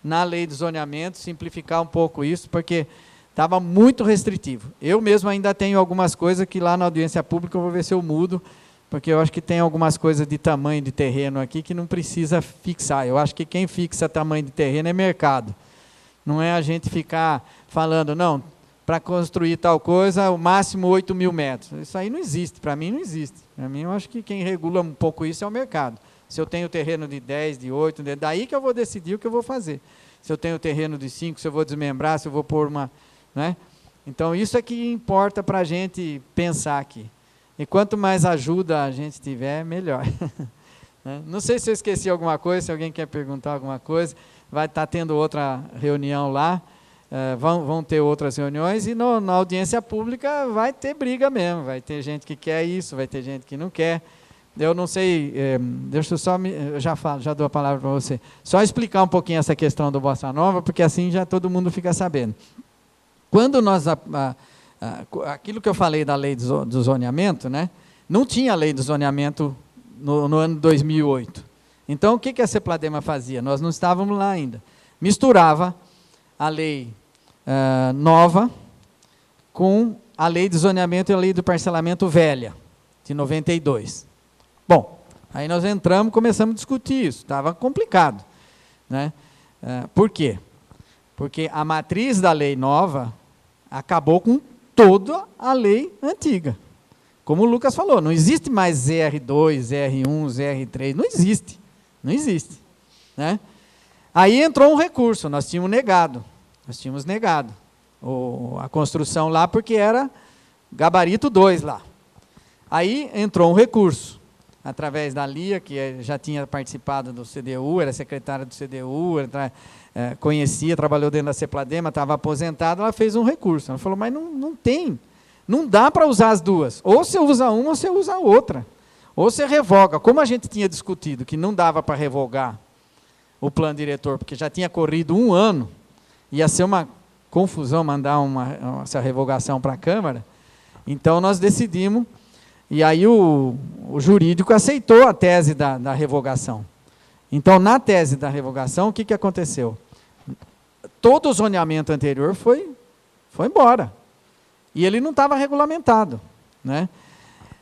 na lei de zoneamento, simplificar um pouco isso, porque estava muito restritivo. Eu mesmo ainda tenho algumas coisas que lá na audiência pública eu vou ver se eu mudo, porque eu acho que tem algumas coisas de tamanho de terreno aqui que não precisa fixar. Eu acho que quem fixa tamanho de terreno é mercado. Não é a gente ficar falando, não, para construir tal coisa, o máximo 8.000 metros. Isso aí não existe, para mim não existe. Para mim, eu acho que quem regula um pouco isso é o mercado. Se eu tenho terreno de 10, de 8, daí que eu vou decidir o que eu vou fazer. Se eu tenho terreno de 5, se eu vou desmembrar, se eu vou pôr uma... Né? Então, isso é que importa para a gente pensar aqui. E quanto mais ajuda a gente tiver, melhor. Não sei se eu esqueci alguma coisa, se alguém quer perguntar alguma coisa. Vai estar tendo outra reunião lá, vão ter outras reuniões, e na audiência pública vai ter briga mesmo. Vai ter gente que quer isso, vai ter gente que não quer. Eu não sei, deixa eu só, já dou a palavra para você. Só explicar um pouquinho essa questão do Bossa Nova, porque assim já todo mundo fica sabendo. Quando nós, aquilo que eu falei da lei do zoneamento, né, não tinha lei do zoneamento no ano 2008. Então, o que a CEPLADEMA fazia? Nós não estávamos lá ainda. Misturava a lei nova com a lei de zoneamento e a lei do parcelamento velha, de 92. Bom, aí nós entramos e começamos a discutir isso. Estava complicado, né? Por quê? Porque a matriz da lei nova acabou com toda a lei antiga. Como o Lucas falou, não existe mais ZR2, ZR1, ZR3, não existe. Não existe. Né? Aí entrou um recurso, nós tínhamos negado a construção lá, porque era gabarito 2 lá. Aí entrou um recurso, através da Lia, que já tinha participado do CDU, era secretária do CDU, conhecia, trabalhou dentro da CEPLADEMA, estava aposentada, ela fez um recurso. Ela falou, mas não tem, não dá para usar as duas. Ou você usa uma, ou você usa a outra. Ou você revoga. Como a gente tinha discutido que não dava para revogar o plano diretor, porque já tinha corrido 1 ano, ia ser uma confusão mandar essa revogação para a Câmara, então nós decidimos, e aí o jurídico aceitou a tese da revogação. Então, na tese da revogação, o que aconteceu? Todo o zoneamento anterior foi embora. E ele não estava regulamentado. Né?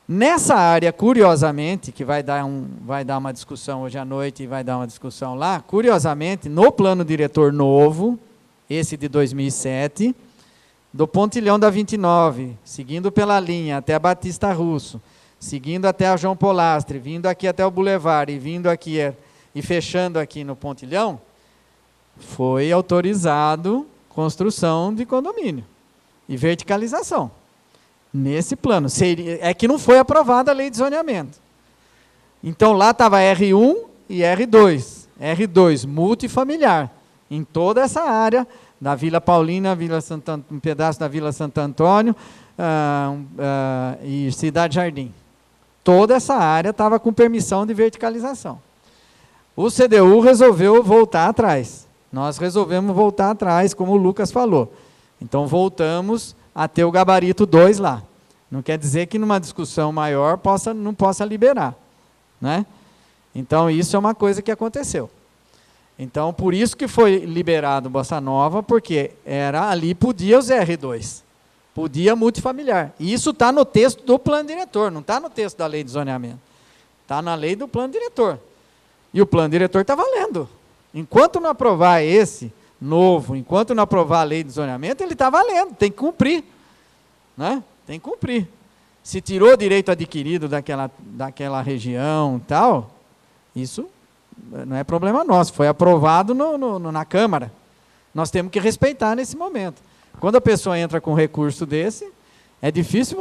Nessa área, curiosamente, que vai dar uma discussão hoje à noite e vai dar uma discussão lá, curiosamente, no plano diretor novo, esse de 2007, do pontilhão da 29, seguindo pela linha até a Batista Russo, seguindo até a João Polastre, vindo aqui até o Boulevard e vindo aqui e fechando aqui no pontilhão, foi autorizado construção de condomínio e verticalização. Nesse plano. É que não foi aprovada a lei de zoneamento. Então, lá estava R1 e R2. R2, multifamiliar. Em toda essa área, da Vila Paulina, um pedaço da Vila Santo Antônio e Cidade Jardim. Toda essa área estava com permissão de verticalização. O CDU resolveu voltar atrás. Nós resolvemos voltar atrás, como o Lucas falou. Então, voltamos a ter o gabarito 2 lá. Não quer dizer que numa discussão maior não possa liberar. Né? Então, isso é uma coisa que aconteceu. Então, por isso que foi liberado Bossa Nova, porque ali podia os R2, podia multifamiliar. E isso está no texto do plano diretor, não está no texto da lei de zoneamento. Está na lei do plano diretor. E o plano diretor está valendo. Enquanto não aprovar esse novo, enquanto não aprovar a lei de zoneamento, ele está valendo, tem que cumprir. Né? Tem que cumprir. Se tirou o direito adquirido daquela região e tal, isso não é problema nosso, foi aprovado na Câmara. Nós temos que respeitar nesse momento. Quando a pessoa entra com um recurso desse, é difícil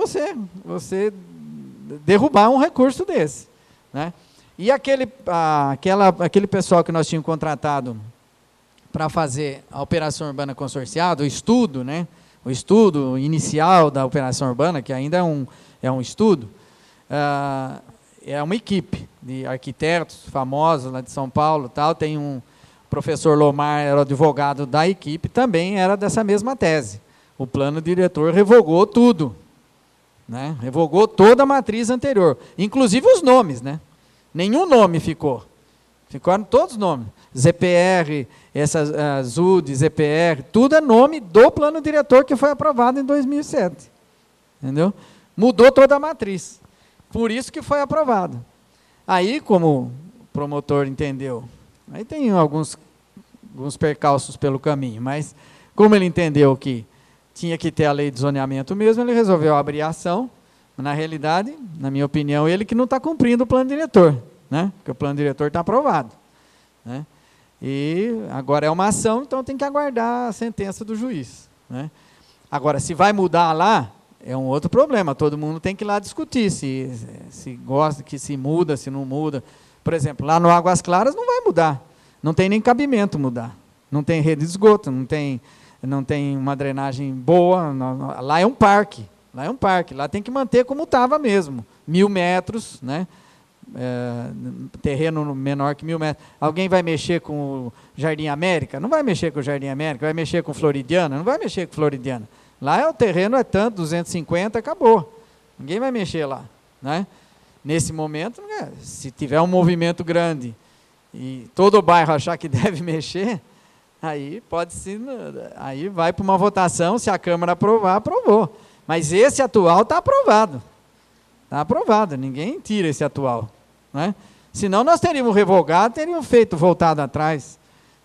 você derrubar um recurso desse. Né? E aquele pessoal que nós tínhamos contratado para fazer a operação urbana consorciada, o estudo, né? O estudo inicial da operação urbana, que ainda é um estudo, é uma equipe de arquitetos famosos lá de São Paulo, tal. Tem um professor Lomar, era o advogado da equipe, também era dessa mesma tese. O plano diretor revogou tudo, né? Revogou toda a matriz anterior, inclusive os nomes, né? Nenhum nome ficou. Ficaram todos os nomes. ZPR, ZUD, ZPR, tudo é nome do plano diretor que foi aprovado em 2007. Entendeu? Mudou toda a matriz. Por isso que foi aprovado. Aí, como o promotor entendeu, aí tem alguns percalços pelo caminho, mas como ele entendeu que tinha que ter a lei de zoneamento mesmo, ele resolveu abrir a ação. Na realidade, na minha opinião, ele que não está cumprindo o plano diretor, né? Porque o plano diretor está aprovado, né? E agora é uma ação, então tem que aguardar a sentença do juiz, né? Agora, se vai mudar lá, é um outro problema, todo mundo tem que ir lá discutir, se gosta, que se muda, se não muda. Por exemplo, lá no Águas Claras não vai mudar, não tem nem cabimento mudar, não tem rede de esgoto, não tem uma drenagem boa, lá é um parque. Lá é um parque, lá tem que manter como estava mesmo, 1.000 metros, né? Terreno menor que 1.000 metros. Alguém vai mexer com o Jardim América? Não vai mexer com o Jardim América, vai mexer com Floridiana? Não vai mexer com Floridiana. Lá o terreno é tanto, 250, acabou. Ninguém vai mexer lá, né? Nesse momento, se tiver um movimento grande e todo o bairro achar que deve mexer, aí aí vai para uma votação, se a Câmara aprovar, aprovou. Mas esse atual está aprovado. Está aprovado, ninguém tira esse atual, né? Senão nós teríamos revogado, teríamos voltado atrás,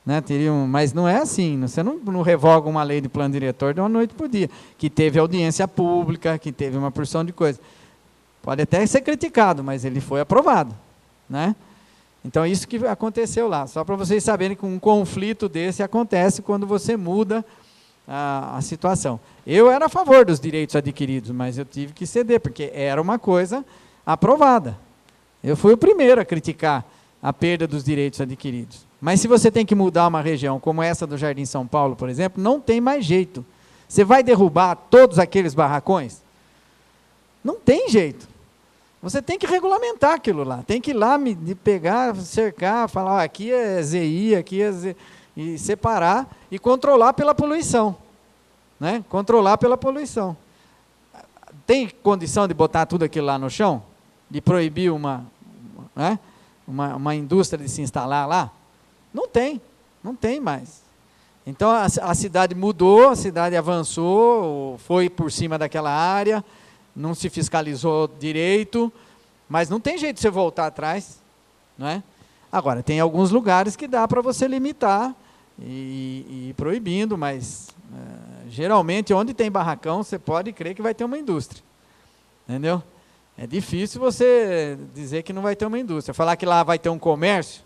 né? Mas não é assim, você não revoga uma lei de plano diretor de uma noite por dia, que teve audiência pública, que teve uma porção de coisas. Pode até ser criticado, mas ele foi aprovado, né? Então isso que aconteceu lá, só para vocês saberem que um conflito desse acontece quando você muda a situação. Eu era a favor dos direitos adquiridos, mas eu tive que ceder, porque era uma coisa aprovada. Eu fui o primeiro a criticar a perda dos direitos adquiridos. Mas se você tem que mudar uma região como essa do Jardim São Paulo, por exemplo, não tem mais jeito. Você vai derrubar todos aqueles barracões? Não tem jeito. Você tem que regulamentar aquilo lá, tem que ir lá pegar, cercar, falar, aqui é ZI, aqui é ZI, e separar e controlar pela poluição, né? Controlar pela poluição. Tem condição de botar tudo aquilo lá no chão? De proibir uma indústria de se instalar lá? Não tem mais. Então a cidade mudou, a cidade avançou, foi por cima daquela área, não se fiscalizou direito, mas não tem jeito de você voltar atrás, não é? Agora, tem alguns lugares que dá para você limitar e ir proibindo, mas geralmente onde tem barracão, você pode crer que vai ter uma indústria, entendeu? É difícil você dizer que não vai ter uma indústria. Falar que lá vai ter um comércio,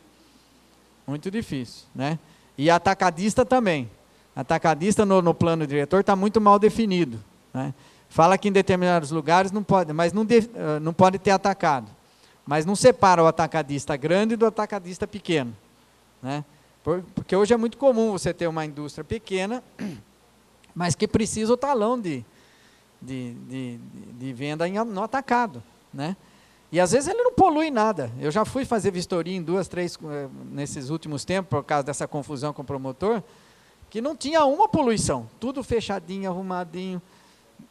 muito difícil, né? E atacadista também. Atacadista no plano diretor está muito mal definido, né? Fala que em determinados lugares não pode, mas não pode ter atacado. Mas não separa o atacadista grande do atacadista pequeno, né? Porque hoje é muito comum você ter uma indústria pequena, mas que precisa o talão de venda no atacado, né? E às vezes ele não polui nada. Eu já fui fazer vistoria em 2, 3, nesses últimos tempos, por causa dessa confusão com o promotor, que não tinha uma poluição, tudo fechadinho, arrumadinho,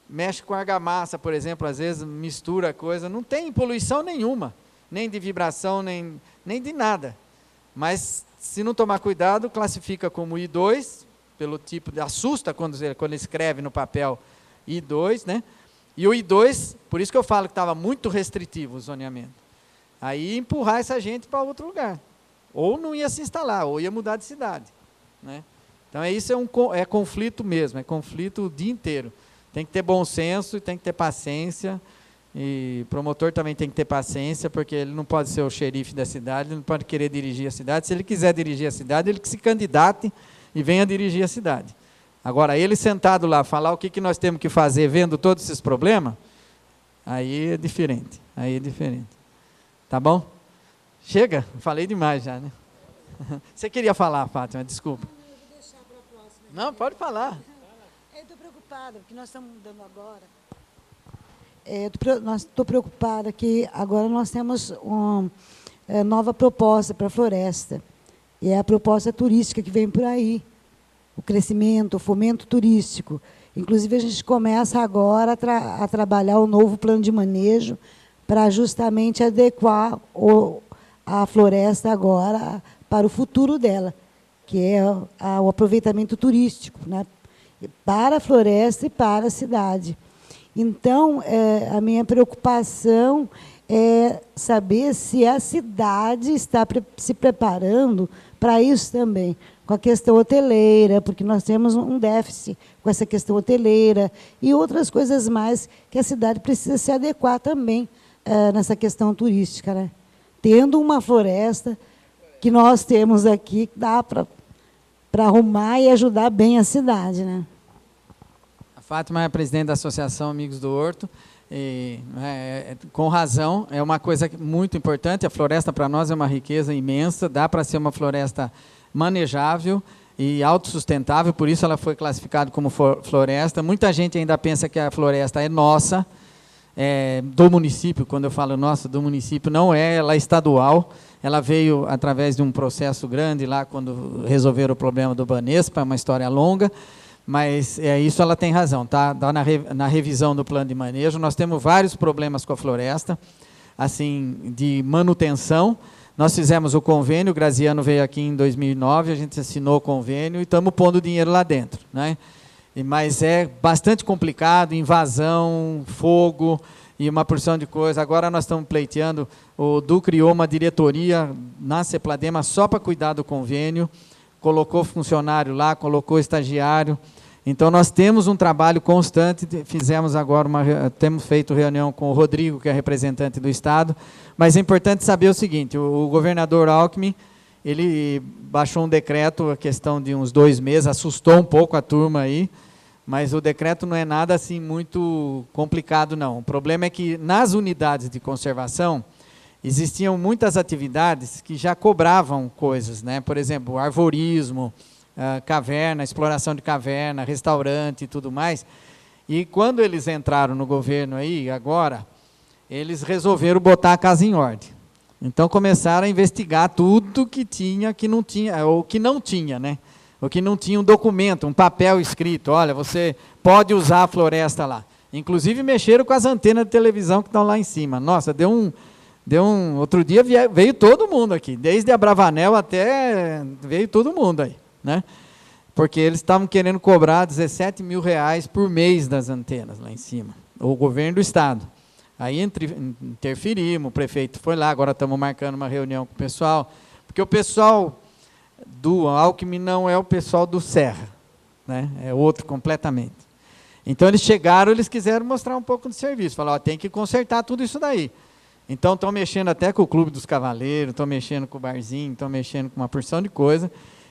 mexe com argamassa, por exemplo, às vezes mistura coisa, não tem poluição nenhuma, nem de vibração, nem de nada. Mas, se não tomar cuidado, classifica como I2, pelo tipo, assusta quando escreve no papel I2, né? E o I2, por isso que eu falo que estava muito restritivo o zoneamento. Aí empurrar essa gente para outro lugar. Ou não ia se instalar, ou ia mudar de cidade, né? Então isso é conflito mesmo, é conflito o dia inteiro. Tem que ter bom senso, tem que ter paciência, e o promotor também tem que ter paciência, porque ele não pode ser o xerife da cidade, ele não pode querer dirigir a cidade. Se ele quiser dirigir a cidade, ele que se candidate e venha dirigir a cidade. Agora, ele sentado lá, falar o que nós temos que fazer, vendo todos esses problemas, aí é diferente, Tá bom? Chega? Falei demais já, né? Você queria falar, Fátima, desculpa. Não, eu vou deixar para a próxima. Não, pode falar. Eu estou preocupada, porque nós estamos mudando agora. Estou preocupada que agora nós temos uma nova proposta para a floresta. E é a proposta turística que vem por aí. O crescimento, o fomento turístico. Inclusive, a gente começa agora a trabalhar o novo plano de manejo para justamente adequar a floresta agora para o futuro dela, que é o aproveitamento turístico, né? Para a floresta e para a cidade. Então, a minha preocupação é saber se a cidade está se preparando para isso também, com a questão hoteleira, porque nós temos um déficit com essa questão hoteleira e outras coisas mais que a cidade precisa se adequar também nessa questão turística, né? Tendo uma floresta que nós temos aqui, que dá para arrumar e ajudar bem a cidade, né? A Fátima é presidente da Associação Amigos do Horto, e, com razão, é uma coisa muito importante. A floresta para nós é uma riqueza imensa, dá para ser uma floresta manejável e autossustentável, por isso ela foi classificada como floresta. Muita gente ainda pensa que a floresta é nossa, do município. Quando eu falo nossa, do município, não é, ela é estadual. Ela veio através de um processo grande lá, quando resolveram o problema do Banespa, é uma história longa, mas isso ela tem razão, tá? Na revisão do plano de manejo, nós temos vários problemas com a floresta, assim, de manutenção. Nós fizemos o convênio, o Graziano veio aqui em 2009, a gente assinou o convênio e estamos pondo dinheiro lá dentro, né? Mas é bastante complicado, invasão, fogo e uma porção de coisa. Agora nós estamos pleiteando, o Du criou uma diretoria na Cepladema só para cuidar do convênio, colocou funcionário lá, colocou estagiário. Então nós temos um trabalho constante, fizemos agora temos feito reunião com o Rodrigo, que é representante do Estado, mas é importante saber o seguinte, o governador Alckmin, ele baixou um decreto, a questão de uns 2 meses, assustou um pouco a turma aí, mas o decreto não é nada assim muito complicado não. O problema é que nas unidades de conservação, existiam muitas atividades que já cobravam coisas, né? Por exemplo, arvorismo, caverna, exploração de caverna, restaurante e tudo mais. E quando eles entraram no governo aí, agora, eles resolveram botar a casa em ordem. Então começaram a investigar tudo que tinha, que não tinha, ou que não tinha, né? Ou que não tinha um documento, um papel escrito, olha, você pode usar a floresta lá. Inclusive mexeram com as antenas de televisão que estão lá em cima. Nossa, outro dia veio todo mundo aqui, desde a Bravanel até veio todo mundo aí, né? Porque eles estavam querendo cobrar 17 mil reais por mês das antenas lá em cima, o governo do estado. Aí interferimos, o prefeito foi lá, agora estamos marcando uma reunião com o pessoal, porque o pessoal do Alckmin não é o pessoal do Serra, né? É outro completamente. Então eles chegaram, eles quiseram mostrar um pouco de serviço, falaram, tem que consertar tudo isso daí. Então estão mexendo até com o Clube dos Cavaleiros, estão mexendo com o barzinho, estão mexendo com uma porção de coisa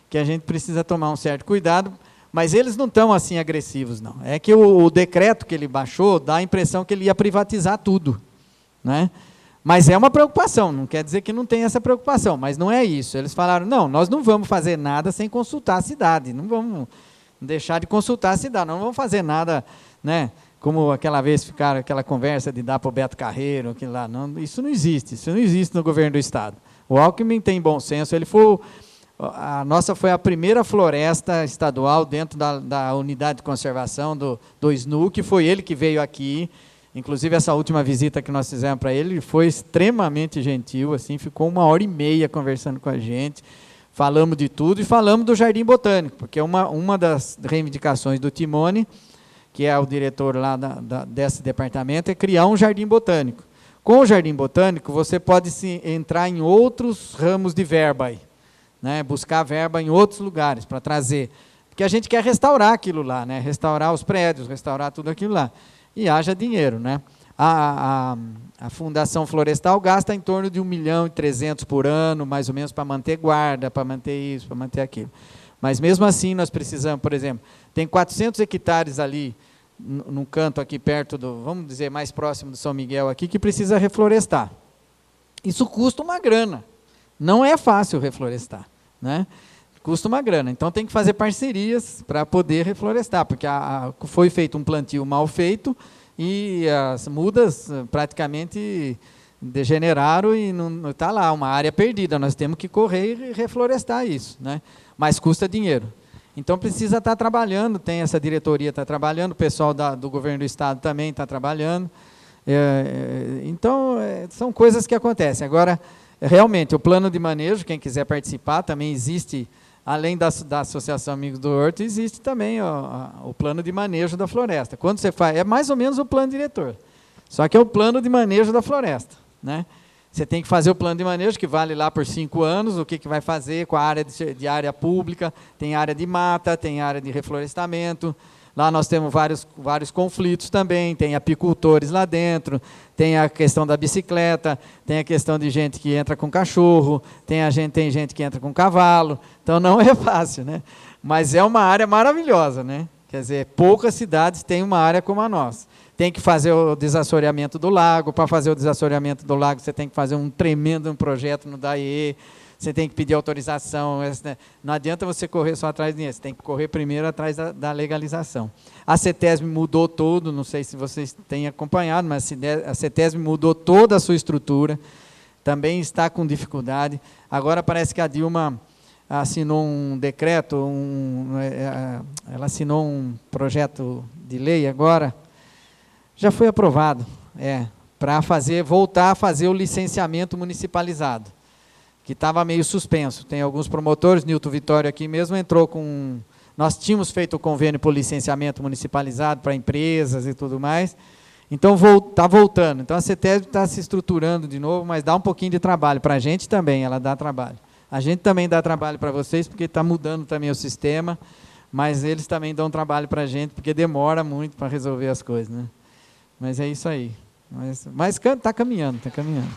que a gente precisa tomar um certo cuidado, mas eles não estão assim agressivos, não. É que o decreto que ele baixou dá a impressão que ele ia privatizar tudo, né? Mas é uma preocupação, não quer dizer que não tem essa preocupação, mas não é isso. Eles falaram, não, nós não vamos fazer nada sem consultar a cidade, não vamos deixar de consultar a cidade, não vamos fazer nada, né? Como aquela vez ficaram aquela conversa de dar para o Beto Carreiro, aquilo lá. Não, isso não existe no governo do estado. O Alckmin tem bom senso, a nossa foi a primeira floresta estadual dentro da unidade de conservação do SNUC, foi ele que veio aqui, inclusive essa última visita que nós fizemos para ele, foi extremamente gentil, assim, ficou 1h30 conversando com a gente, falamos de tudo e falamos do Jardim Botânico, porque uma das reivindicações do Timone, que é o diretor lá desse departamento, é criar um jardim botânico. Com o jardim botânico, você pode entrar em outros ramos de verba aí, né? Buscar verba em outros lugares para trazer. Porque a gente quer restaurar aquilo lá, né? Restaurar os prédios, restaurar tudo aquilo lá. E haja dinheiro, né? A Fundação Florestal gasta em torno de 1.300.000 por ano, mais ou menos, para manter guarda, para manter isso, para manter aquilo. Mas mesmo assim nós precisamos, por exemplo, tem 400 hectares ali, num canto aqui perto vamos dizer, mais próximo do São Miguel aqui, que precisa reflorestar. Isso custa uma grana. Não é fácil reflorestar, né? Custa uma grana. Então tem que fazer parcerias para poder reflorestar, porque foi feito um plantio mal feito e as mudas praticamente degeneraram e não está lá, uma área perdida. Nós temos que correr e reflorestar isso, né? Mas custa dinheiro. Então precisa estar trabalhando, tem essa diretoria está trabalhando, o pessoal do governo do estado também está trabalhando. Então, são coisas que acontecem. Agora, realmente, o plano de manejo, quem quiser participar, também existe, além da Associação Amigos do Horto, existe também o plano de manejo da floresta. Quando você faz, é mais ou menos o plano diretor, só que é o plano de manejo da floresta, né? Você tem que fazer o plano de manejo, que vale lá por 5 anos, o que vai fazer com a área de área pública, tem área de mata, tem área de reflorestamento. Lá nós temos vários conflitos também, tem apicultores lá dentro, tem a questão da bicicleta, tem a questão de gente que entra com cachorro, tem gente que entra com cavalo, então não é fácil, né? Mas é uma área maravilhosa, né? Quer dizer, poucas cidades têm uma área como a nossa. Tem que fazer o desassoreamento do lago. Para fazer o desassoreamento do lago, você tem que fazer um tremendo projeto no DAE, você tem que pedir autorização. Não adianta você correr só atrás disso, você tem que correr primeiro atrás da legalização. A CETESB mudou todo, não sei se vocês têm acompanhado, mas a CETESB mudou toda a sua estrutura, também está com dificuldade. Agora parece que a Dilma assinou um decreto, ela assinou um projeto de lei agora, já foi aprovado, para voltar a fazer o licenciamento municipalizado, que estava meio suspenso. Tem alguns promotores, Nilton Vitório aqui mesmo entrou com... Nós tínhamos feito o convênio por licenciamento municipalizado para empresas e tudo mais, então está voltando. Então a CETESB está se estruturando de novo, mas dá um pouquinho de trabalho. Para a gente também, ela dá trabalho. A gente também dá trabalho para vocês, porque está mudando também o sistema, mas eles também dão trabalho para a gente, porque demora muito para resolver as coisas, né? Mas é isso aí. Mas está caminhando, está caminhando.